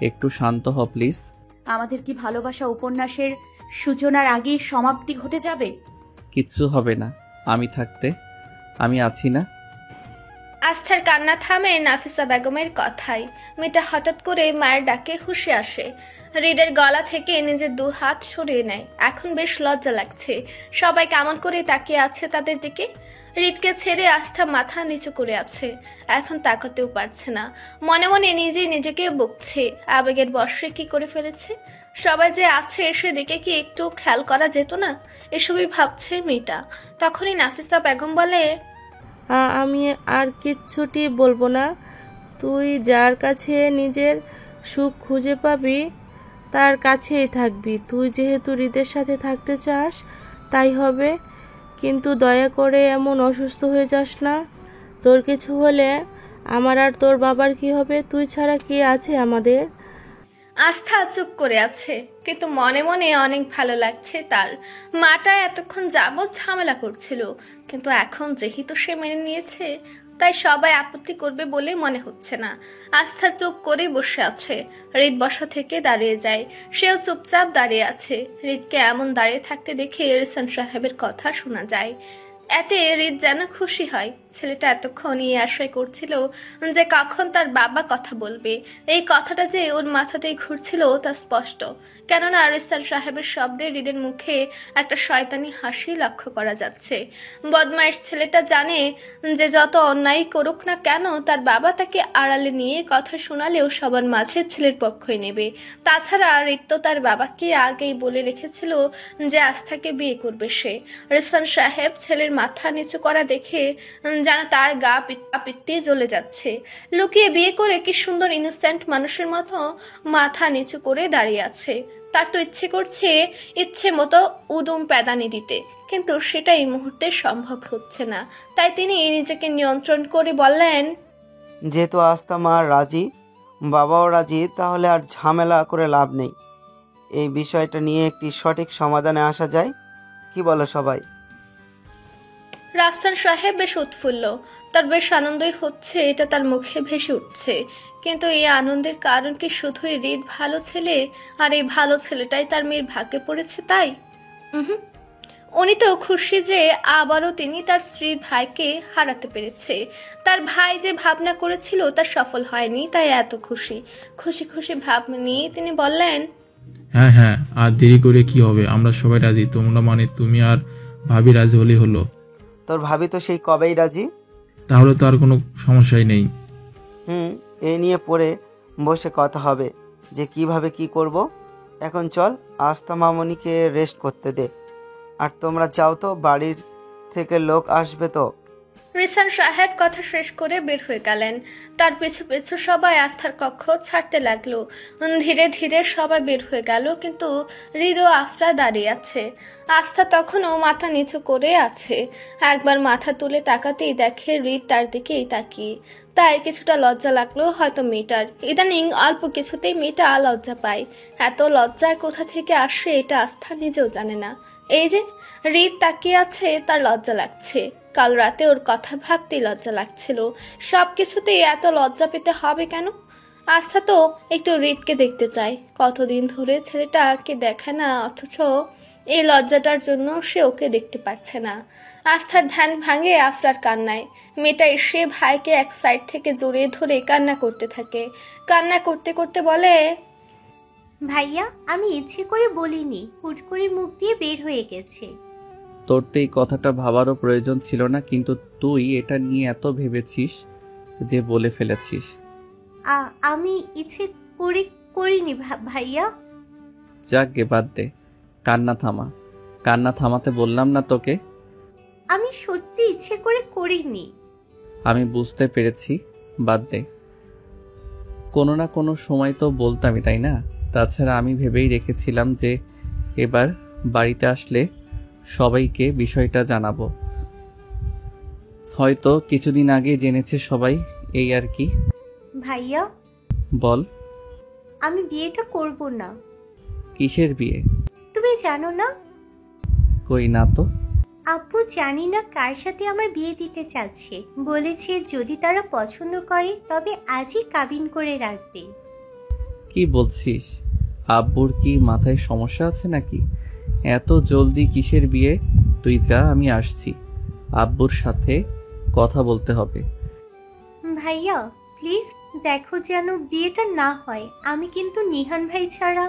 একটু শান্ত হ প্লিজ। আমাদের কি ভালোবাসা উপন্যাসের সূচনার আগেই সমাপ্তি ঘটে যাবে? কিচ্ছু হবে না, আমি থাকতে। আমি আছি না। আস্থার কান্না থামে নাফিসা বেগমের কথায়। মেয়েটা হঠাৎ করে মায়ের ডাকে হুঁশে আসে। হৃদের গলা থেকে নিজের 2 হাত সরিয়ে নেয়। এখন বেশ লজ্জা লাগছে। সবাই কেমন করে তাকিয়ে আছে তাদের দিকে। হৃদকে ছেড়ে আস্থা মাথা নিচু করে আছে। এখন তাকাতেও পারছে না। মনে মনে নিজেই নিজেকে বকছে, আবেগের বশে কি করে ফেলেছে। সবাই যে আছে সেদিকে কি একটু খেয়াল করা যেত না? এসবই ভাবছে মেয়েটা। তখনই নাফিসা বেগম বলে, আমি আর কিচ্ছুটি বলবো না। তুই যার কাছে নিজের সুখ খুঁজে পাবি তার কাছেই থাকবি। তুই যেহেতু হৃদের সাথে থাকতে চাস তাই হবে, কিন্তু দয়া করে এমন অসুস্থ হয়ে যাস না। তোর কিছু হলে আমার আর তোর বাবার কি হবে? তুই ছাড়া কি আছে আমাদের? আস্থা চুপ করে আছে, কিন্তু মনে মনে অনেক ভালো লাগছে তার। মাটা এতক্ষণ যাবৎ ঝামেলা করছিল, কিন্তু এখন যেহেতু সে মেনে নিয়েছে, তাই সবাই আপত্তি করবে বলে মনে হচ্ছে না। আস্থা চুপ করে বসে আছে। হৃদ বসা থেকে দাঁড়িয়ে যায়। সেও চুপচাপ দাঁড়িয়ে আছে। হৃদকে এমন দাঁড়িয়ে থাকতে দেখে রিসান সাহেবের কথা শোনা যায়। এতে হৃদ যেন খুশি হয়। ছেলেটা এতক্ষণ এই আশায় করছিল যে কখন তার বাবা কথা বলবে। এই কথাটা যে ওর মাথাতেই ঘুরছিল তা স্পষ্ট, কেননা রিসান সাহেবের শব্দে হৃদের মুখে একটা শয়তানি হাসি লক্ষ্য করা যাচ্ছে। বদমাইশ ছেলেটা জানে যে যত অন্যায় করুক না কেন তার বাবা তাকে আড়ালে নিয়ে কথা শোনালেও সবার মাঝে ছেলের পক্ষই নেবে। তাছাড়া হৃদ তো তার বাবাকে আগেই বলে রেখেছিল যে আস্থাকে বিয়ে করবে সে। রিসান সাহেব ছেলের মাথা নিচু করা দেখে যেন তার গা পিত্তি জ্বলে যাচ্ছে। লুকিয়ে বিয়ে করে কি সুন্দর ইনোসেন্ট মানুষের মতো মাথা নিচু করে দাঁড়িয়ে আছে। তার তো ইচ্ছে করছে ইচ্ছে মতো উদম প্যাদানি দিতে, কিন্তু সেটা এই মুহূর্তে সম্ভব হচ্ছে না। তাই তিনি নিজেকে নিয়ন্ত্রণ করে বললেন, যেহেতু আস্থা মা রাজি, বাবাও রাজি, তাহলে আর ঝামেলা করে লাভ নেই। এই বিষয়টা নিয়ে একটি সঠিক সমাধানে আসা যায়। কি বলো সবাই? রাফসান সাহেব বেশ উৎফুল্ল। তার বেশ আনন্দই হচ্ছে, এটা তার মুখে ভেসে উঠছে। কিন্তু এই আনন্দের কারণ কি শুধুই হৃদ ভালো ছেলে আর এই ভালো ছেলেটাই তার মেয়ের ভাগ্যে পড়েছে তাই? উনি তো খুশি যে আবারও তিনি তার স্ত্রীর ভাইকে হারাতে পেরেছে। তার ভাই যে ভাবনা করেছিল তা সফল হয়নি, তাই এত খুশি। খুশি খুশি ভাব নিয়ে তিনি বললেন, হ্যাঁ, আর দেরি করে কি হবে, আমরা সবাই রাজি। তোমরা মানে তুমি আর ভাবি রাজি হলেই হলো। তোর ভাবি তো সেই কবেই রাজি। তাহলে তো আর কোনো সমস্যাই নেই। এই নিয়ে পরে বসে কথা হবে যে কিভাবে কি করব। এখন চল, আস্থা মামনিকে রেস্ট করতে দে। আর তোমরা যাও তো, বাড়ির থেকে লোক আসবে তো। রিসান সাহেব কথা শেষ করে বের হয়ে গেলেন। তার পিছু পিছু সবাই আস্থার কক্ষ ছাড়তে লাগলো। ধীরে ধীরে সবাই বের হয়ে গেল, কিন্তু হৃদ ও আফরা দাঁড়িয়ে আছে। আস্থা তখনও মাথা নিচু করে আছে। একবার মাথা তুলে তাকাতেই দেখে হৃদ তার দিকেই তাকিয়ে। তাই কিছুটা লজ্জা লাগলো হয়তো মেয়েটার। ইদানিং অল্প কিছুতেই মেয়েটা লজ্জা পায়। এত লজ্জার কোথা থেকে আসে এটা আস্থা নিজেও জানে না। এই যে হৃদ তাকিয়ে আছে, তার লজ্জা লাগছে। কাল রাতে ওর কথা ভাবতেই লজ্জা লাগছিল। সবকিছুতেই এত লজ্জা পেতে হবে কেন? আস্থা তো একটু হৃদকে দেখতে চায়। কতদিন ধরে ছেলেটাকে দেখে না, অথচ এই লজ্জাটার জন্য সে ওকে দেখতে পারছে না। আস্থার ধ্যান ভাঙে আফরার কান্নায়। মেয়েটা এসে ভাইকে এক সাইড থেকে জড়িয়ে ধরে কান্না করতে থাকে। কান্না করতে করতে বলে, ভাইয়া আমি ইচ্ছে করে বলিনি, হুট করে মুখ দিয়ে বের হয়ে গেছে। তোর তো এই কথাটা ভাবারও প্রয়োজন ছিল না, কিন্তু তুই এটা নিয়ে এত ভেবেছিস যে বলে ফেলেছিস। আমি ইচ্ছে করে করিনি ভাইয়া। যাক গে, বাদ দে, কান্না থামা। কান্না থামাতে বললাম না তোকে? আমি সত্যি ইচ্ছে করে করিনি। আমি বুঝতে পেরেছি, বাদ দে। কোনো না কোনো সময় তো বলতামই, তাই না? তাছাড়া আমি ভেবেই রেখেছিলাম যে এবার বাড়িতে আসলে সবাইকে বিষয়টা জানাবো। হয়তো কিছুদিন আগে জেনেছে সবাই, এই আর কি। ভাইয়া বল। আমি বিয়েটা করব না। কিসের বিয়ে? তুমি জানো না? কই না তো। আব্বু জানি না কার সাথে আমার বিয়ে দিতে চাচ্ছে, বলেছে যদি তারা পছন্দ করে তবে আজই কাবিন করে রাখবে। কি বলছিস? আব্বুর কি মাথায় সমস্যা আছে নাকি? এত জলদি কিসের বিয়ে? তুই যা, আমি আসছি। আব্বুর সাথে কথা বলতে হবে। ভাইয়া প্লিজ দেখো যেন বিয়েটা না হয়, আমি কিন্তু নিহান ভাই ছাড়া।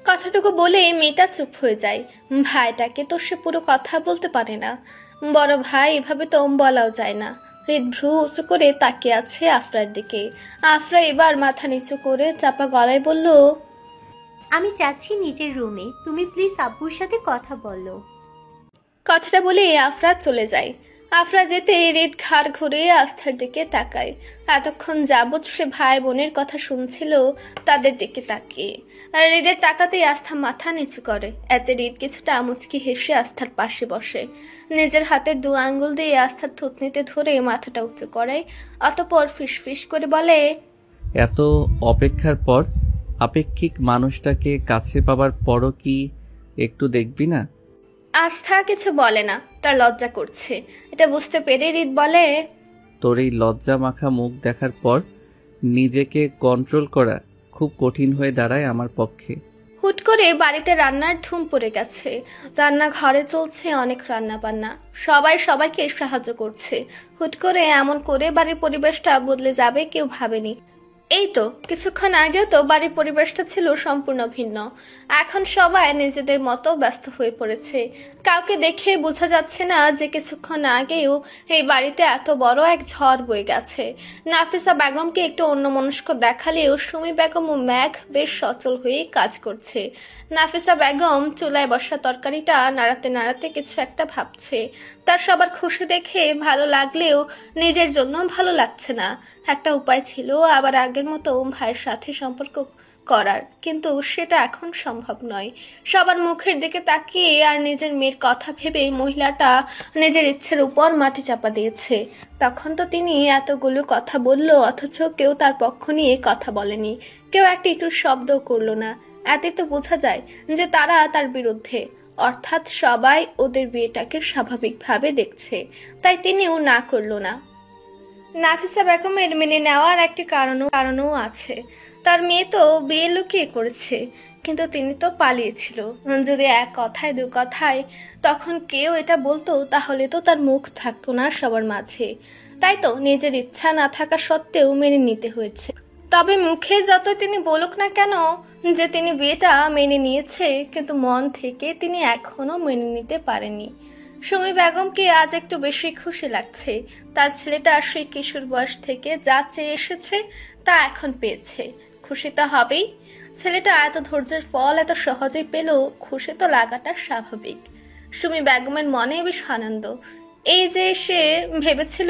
কথাটুকু বলে মেয়েটা চুপ হয়ে যায়। ভাইটাকে তো সে পুরো কথা বলতে পারে না। বড় ভাই এভাবে তো বলাও যায় না। হৃদ ভ্রু উঁচু করে তাকিয়ে আছে আফরার দিকে। আফরা এবার মাথা নিচু করে চাপা গলায় বলল, আমি যাচ্ছি নিজের রুমে, তুমি প্লিজ আব্বুর সাথে কথা বলো। কথাটা বলে আফরা চলে যায়। আফরা যেতে হৃদ ঘাড় ঘুরে আস্থার দিকে তাকায়। এতক্ষণ যাবৎ সে ভাই বোনের কথা শুনছিল তাদের দিকে তাকিয়ে। আর হৃদের তাকাতেই আস্থা মাথা নিচু করে। এতে হৃদ কিছুটা মুচকি হেসে আস্থার পাশে বসে। নিজের হাতের 2 আঙ্গুল দিয়ে আস্থার থুতনিতে ধরে মাথাটা উঁচু করায়। অতঃপর ফিসফিস করে বলে, এত অপেক্ষার পর আপেক্ষিক মানুষটাকে কাছে পাবার পরও কি একটু দেখবি না? আস্থা কিছু বলে না, তার লজ্জা করছে। এটা বুঝতে পেরে হৃদ বলে, তোর এই লজ্জা মাখা মুখ দেখার পর নিজেকে কন্ট্রোল করা খুব কঠিন হয়ে দাঁড়ায় আমার পক্ষে। হুট করে বাড়িতে রান্নার ধুম পড়ে গেছে। রান্নাঘরে চলছে অনেক রান্না বান্না, সবাই সবাইকে সাহায্য করছে। হুট করে এমন করে বাড়ির পরিবেশটা বদলে যাবে কেউ ভাবেনি। এই তো কিছুক্ষণ আগেও তো বাড়ির পরিবেশটা ছিল সম্পূর্ণ ভিন্ন। এখন সবাই নিজেদের মতো ব্যস্ত হয়ে পড়েছে। কাউকে দেখে বোঝা যাচ্ছে না যে কিছুক্ষণ আগেও এই বাড়িতে এত বড় এক ঝড় বয়ে গেছে। নাফিসা বেগমকে একটু অন্যমনস্ক দেখালেও সুমি বেগম ও ম্যাঘ বেশ সচল হয়ে কাজ করছে। নাফিসা বেগম চুলায় বসা তরকারিটা নাড়াতে নাড়াতে কিছু একটা ভাবছে। তার সবার খুশি দেখে ভালো লাগলেও নিজের জন্য ভালো লাগছে না। একটা উপায় ছিল আবার আগের মতো ভাইয়ের সাথে সম্পর্ক করার, কিন্তু সেটা এখন সম্ভব নয়। সবার মুখের দিকে তাকিয়ে আর নিজের মেয়ের কথা ভেবে মহিলাটা নিজের ইচ্ছের উপর মাটি চাপা দিয়েছে। তখন তো তিনি এতগুলো কথা বলল, অথচ কেউ তার পক্ষ নিয়ে কথা বলেনি, কেউ একটা একটু শব্দ করলো না। এতে তো বোঝা যায় যে তারা তার বিরুদ্ধে, অর্থাৎ সবাই ওদের বিয়েটাকে স্বাভাবিকভাবে দেখছে, তাই তিনিও না করলো না। নাফিসা বেগমের মেনে নেওয়ার একটি কারণও আছে। তার মেয়ে তো বিয়ে লুকিয়ে করেছে, কিন্তু তিনি তো পালিয়েছিল। যদি এক কথায় 2 কথায় তখন কেউ এটা বলতো, তাহলে তো তার মুখ থাকতো না সবার মাঝে। তাই তো নিজের ইচ্ছা না থাকা সত্ত্বেও মেনে নিতে হয়েছে। তবে মুখে যত তিনি বলুক না কেন যে তিনি বিয়েটা মেনে নিয়েছে, কিন্তু মন থেকে তিনি এখনো মেনে নিতে পারেনি। সুমি বেগমকে আজ একটু বেশি খুশি লাগছে। তার ছেলেটা সেই কিশোর বয়স থেকে যা চেয়ে এসেছে তা এখন পেয়েছে, খুশি তো হবেই। ছেলেটা এত ধৈর্যের ফল এত সহজেই পেল, খুশি তো লাগাটা স্বাভাবিক। সুমি বেগমের মনে বেশ আনন্দ। এই যে সে ভেবেছিল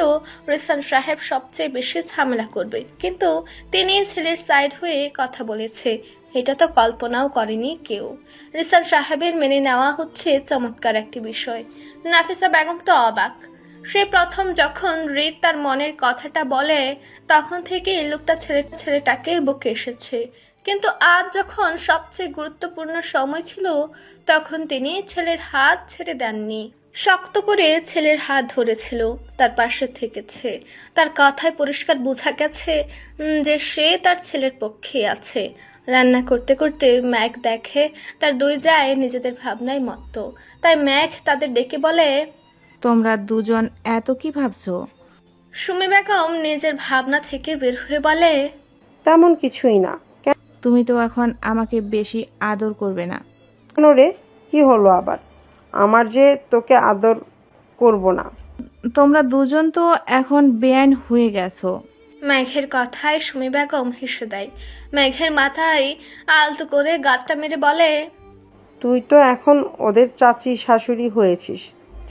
রিসান সাহেব সবচেয়ে বেশি ঝামেলা করবে, কিন্তু তিনি ছেলের সাইড হয়ে কথা বলেছে, এটা তো কল্পনাও করেনি কেউ। রিসান সাহেবের মেনে নেওয়া হচ্ছে চমৎকার একটি বিষয়। নাফিসা বেগম তো অবাক। সে প্রথম যখন হৃদ তার মনের কথাটা বলে তখন থেকে এই লোকটা ছেলেটাকে বুকে এসেছে, কিন্তু আজ যখন সবচেয়ে গুরুত্বপূর্ণ সময় ছিল তখন তিনি ছেলের হাত ছেড়ে দেননি, শক্ত করে ছেলের হাত ধরেছিল, তার পাশে থেকেছে। তার কথায় পরিষ্কার বোঝা গেছে যে সে তার ছেলের পক্ষে আছে। রান্না করতে করতে ম্যাঘ দেখে তার 2 জায় নিজেদের ভাবনায় মত্ত, তাই ম্যাঘ তাদের ডেকে বলে, তোমরা দুজন এত কি ভাবছো? সুমি বেগম নিজের ভাবনা থেকে বের হয়ে বলে, তেমন কিছুই না। তুমি তো এখন আমাকে বেশি আদর করবে না। কেন রে, কি হলো আবার? আমার যে তোকে আদর করব না? তোমরা দুজন তো এখন বেআইন হয়ে গেছো। মেঘের কথায় সুমি বেগম হেসে দেয়। মেঘের মাথায় আলতো করে গাঁটটা মেরে বলে, তুই তো এখন ওদের চাচি শাশুড়ি হয়েছিস,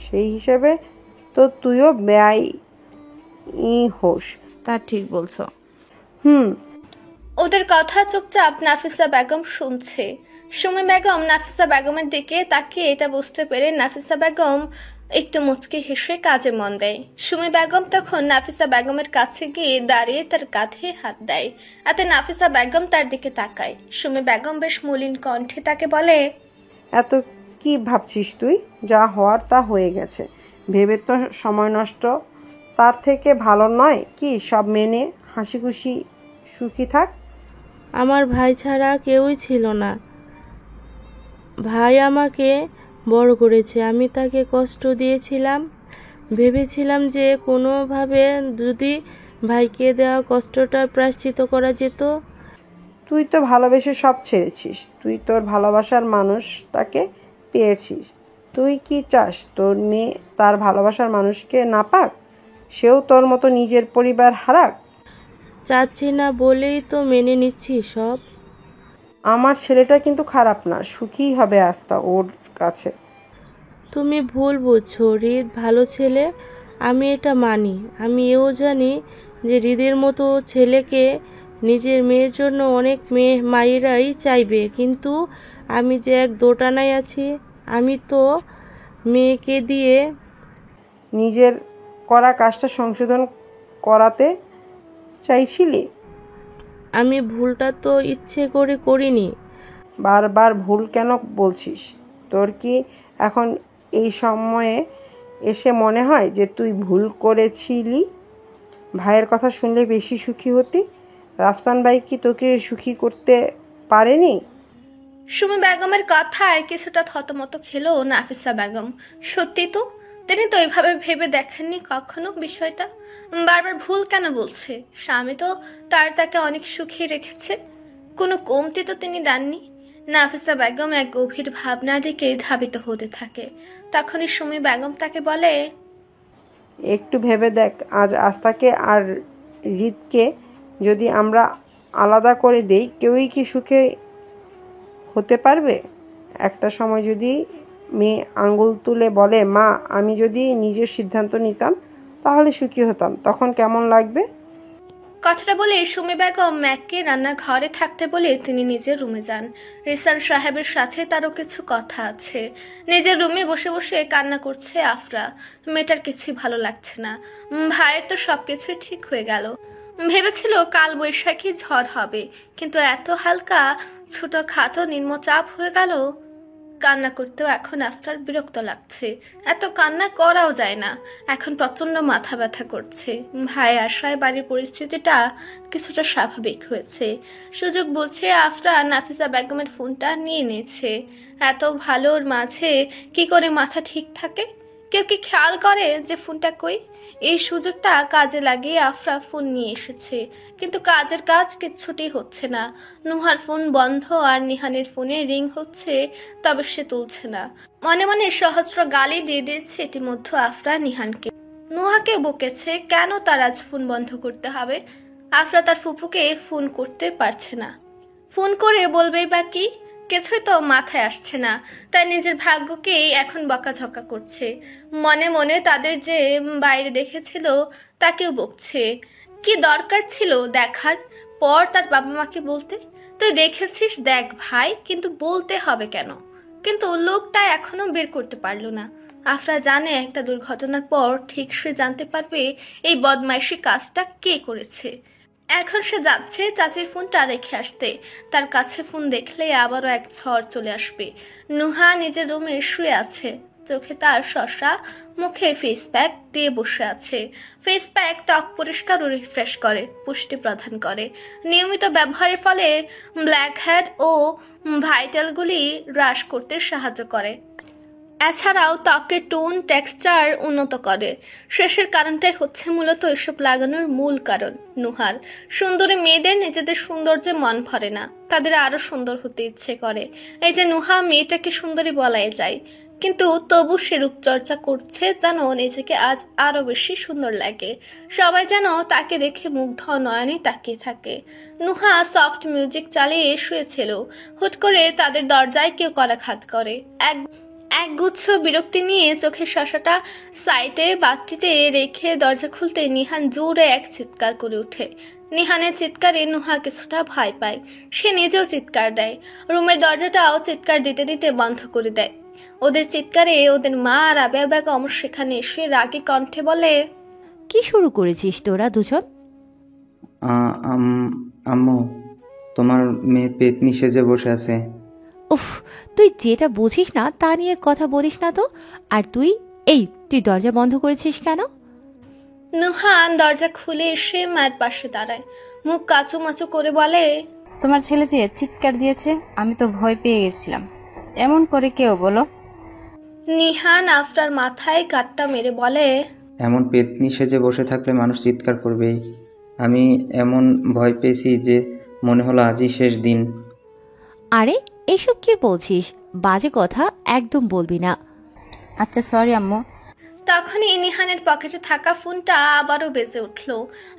সেই হিসেবে তো তুইও বেআই হোস। তা ঠিক বলছো। ওদের কথা চুপচাপ নাফিসা বেগম শুনছে। সুমি বেগম নাফিসা বেগমের দিকে তাকিয়ে এটা বুঝতে পেরে নাফিসা বেগম একটু মুচকি হেসে কাজে মন দেয়। সুমি বেগম তখন নাফিসা বেগমের কাছে গিয়ে দাঁড়িয়ে তার কাঁধে হাত দেয়। এতে নাফিসা বেগম তার দিকে তাকায়। সুমি বেগম বেশ মলিন কণ্ঠে তাকে বলে, এত কি ভাবছিস তুই? যা হওয়ার তা হয়ে গেছে, ভেবে তো সময় নষ্ট। তার থেকে ভালো নয় কি সব মেনে হাসি খুশি সুখী থাক? আমার ভাই ছাড়া কেউই ছিল না। ভাই আমাকে বড় করেছে, আমি তাকে কষ্ট দিয়েছিলাম। ভেবেছিলাম যে কোনোভাবে যদি ভাইকে দেওয়া কষ্টটা প্রায়শ্চিত্ত করা যেত। তুই তো ভালোবেসে সব ছেড়েছিস, তুই তোর ভালোবাসার মানুষটাকে পেয়েছিস। তুই কি চাস তোর মেয়ে তার ভালোবাসার মানুষকে না পাক, সেও তোর মতো নিজের পরিবার হারাক? চাচ্ছি না বলেই তো মেনে নিচ্ছি সব। আমার ছেলেটা কিন্তু খারাপ না, সুখী হবে আস্থা ওর কাছে। তুমি ভুল বুঝছো, হৃদ ভালো ছেলে, আমি এটা মানি। আমি এও জানি যে হৃদের মতো ছেলেকে নিজের মেয়ের জন্য অনেক মায়েরাই চাইবে, কিন্তু আমি যে এক দোটানায় আছি। আমি তো মেয়েকে দিয়ে নিজের করা কাজটা সংশোধন করাতে চাইছিলি। আমি ভুলটা তো ইচ্ছে করে করিনি। বারবার ভুল কেন বলছিস? তোর কি এখন এই সময়ে এসে মনে হয় যে তুই ভুল করেছিলি? ভাইয়ের কথা শুনলে বেশি সুখী হতি। রাফসান ভাই কি তোকে সুখী করতে পারেনি? সুমি বেগমের কথায় কিছুটা থতমত খেলো নাফিসা বেগম। সত্যি তো, তিনি তো এইভাবে ভেবে দেখেননি কখনো বিষয়টা। বারবার ভুল কেন বলছে? স্বামী তো তাকে অনেক সুখী রেখেছে, কোনো কমতি তো তিনি দেননি। নাফিসা বেগম এক গভীর ভাবনার দিকে ধাবিত হতে থাকে। তখনই সুমি বেগম তাকে বলে, একটু ভেবে দেখ, আজ আস্থাকে আর হৃদকে যদি আমরা আলাদা করে দেই, কেউই কি সুখে হতে পারবে? একটা সময় যদি মেয়ে আঙ্গুল তুলে বলে, মা আমি যদি নিজের সিদ্ধান্ত নিতাম তাহলে সুখী হতাম, তখন কেমন লাগবে? কথাটা বলে সুমি বেগম ম্যাককে রান্নাঘরে থাকতে বলে তিনি নিজের রুমে যান। রিসান সাহেবের সাথে তারও কিছু কথা আছে। নিজের রুমে বসে বসে কান্না করছে আফরা। মেয়েটার কিছুই ভালো লাগছে না। ভাইয়ের তো সবকিছুই ঠিক হয়ে গেল। ভেবেছিল কাল বৈশাখী ঝড় হবে, কিন্তু এত হালকা ছোটখাটো নিম্নচাপ হয়ে গেল। কান্না করতেও এখন আফরার বিরক্ত লাগছে। এত কান্না করাও যায় না। এখন প্রচন্ড মাথা ব্যথা করছে। ভাই আশায় বাড়ির পরিস্থিতিটা কিছুটা স্বাভাবিক হয়েছে। সুযোগ বুঝে আফরা নাফিসা বেগমের ফোনটা নিয়ে নিয়েছে। এত ভালোর মাঝে কি করে মাথা ঠিক থাকে? কেউ কি খেয়াল করে যে ফোনটা কই? এই সুযোগটা কাজে লাগিয়ে আফরা ফোন নিয়ে এসেছে, কিন্তু কাজের কাজ কিচ্ছুটি হচ্ছে না। নুহার ফোন বন্ধ আর নিহানের ফোনে রিং হচ্ছে, তবে সে তুলছে না। মনে মনে সহস্র গালি দিয়ে দিয়েছে ইতিমধ্যে আফরা নিহানকে। নুহাকে বকেছে কেন তার আজ ফোন বন্ধ করতে হবে। আফরা তার ফুপুকে ফোন করতে পারছে না। ফোন করে বলবেই বা কি? কিছুই তো মাথায় আসছে না। তাই নিজের ভাগ্যকেই এখন বকাঝকা করছে। মনে মনে তাদের যে বাইরে দেখেছিল তাকেও বকছে। কি দরকার ছিল দেখার পর তার বাবা মাকে বলতে? তুই দেখেছিস, দেখ ভাই, কিন্তু বলতে হবে কেন? কিন্তু লোকটা এখনো বের করতে পারলো না। আফরা জানে একটা দুর্ঘটনার পর ঠিক সে জানতে পারবে এই বদমাইশি কাজটা কে করেছে। এখন সে যাচ্ছে চাচির ফোনটা রেখে আসতে। তার কাছে ফোন দেখলে আবারও এক ঝড় চলে আসবে। নুহা নিজের রুমে শুয়ে আছে। চোখে তার শসা, মুখে ফেস প্যাক দিয়ে বসে আছে। ফেস প্যাক ত্বক পরিষ্কার ও রিফ্রেশ করে, পুষ্টি প্রদান করে। নিয়মিত ব্যবহারের ফলে ব্ল্যাক হেড ও ভাইটালগুলি হ্রাস করতে সাহায্য করে। এছাড়াও ত্বকের টোন টেক্সচার উন্নত করে। শেষের কারণটাই হচ্ছে মূলত এসব লাগানোর মূল কারণ। নুহার সুন্দরী মেয়েদের নিজেদের সৌন্দর্যে মন ভরে না, তাদের আরো সুন্দর হতে ইচ্ছে করে। এই যে নুহা মেয়েটাকে সুন্দরী বলাই যায়, কিন্তু তবু সে রূপচর্চা করছে যেন নিজেকে আজ আরো বেশি সুন্দর লাগে। সবাই যেন তাকে দেখে মুগ্ধ নয়নে তাকিয়ে থাকে। নুহা সফট মিউজিক চালিয়ে শুয়েছিল। হুট করে তাদের দরজায় কেউ করাঘাত করে। একগুচ্ছ বিরক্তি নিয়ে চোখের শশাটা সাইডে বাতিতে রেখে দরজা খুলতে নিহান জোরে এক চিৎকার করে ওঠে। নিহানের চিৎকারে নুহা কিছুটা ভয় পায়। সে নিজেও চিৎকার দেয়। রুমের দরজাটাও চিৎকার দিতে দিতে বন্ধ করে দেয়। ওদের চিৎকারে ওদের মা রাবেয়া বেগম সেখানে এসে রাগী কণ্ঠে বলে, কি শুরু করেছিস তোরা দুজন? আম্মু, তোমার মেয়ে পেতনি সেজে বসে আছে। উফ, তুই যেটা বুঝিস না তা নিয়ে কথা বলিস না তো। আর তুই দরজা বন্ধ করেছিস কেন? নুহান দরজা খুলে এসে মায়ের পাশে দাঁড়ায়। মুখ কাচু মাচু করে বলে, তোমার ছেলে যে চিৎকার দিয়েছে, আমি তো ভয় পেয়ে গেছিলাম। এমন করে কেউ বলো? নিহান আফরার মাথায় কাটটা মেরে বলে, এমন পেতনি সেজে বসে থাকলে মানুষ চিৎকার করবেই। আমি এমন ভয় পেয়েছি যে মনে হলো আজই শেষ দিন। আরে এসব কি বলছিস? বাজে কথা একদম বলবি না। আচ্ছা সরি আম্মু। তখনই নিহানের পকেটে থাকা ফোনটা আবারও বেজে উঠল।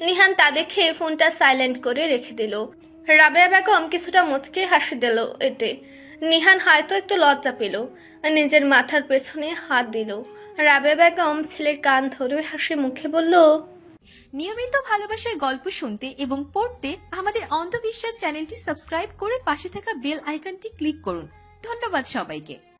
নিহান তা দেখে ফোনটা সাইলেন্ট করে রেখে দিল। রাবেয়া বেগম কিছুটা মুচকে হাসি দিল এতে। নিহান হয়তো একটু লজ্জা পেল, নিজের মাথার পেছনে হাত দিল। রাবেয়া বেগম ছেলের কান ধরে হাসি মুখে বলল, নিয়মিত ভালোবাসার গল্প শুনতে এবং পড়তে আমাদের অন্ধবিশ্বাস চ্যানেলটি সাবস্ক্রাইব করে পাশে থাকা বেল আইকনটি ক্লিক করুন। ধন্যবাদ সবাইকে।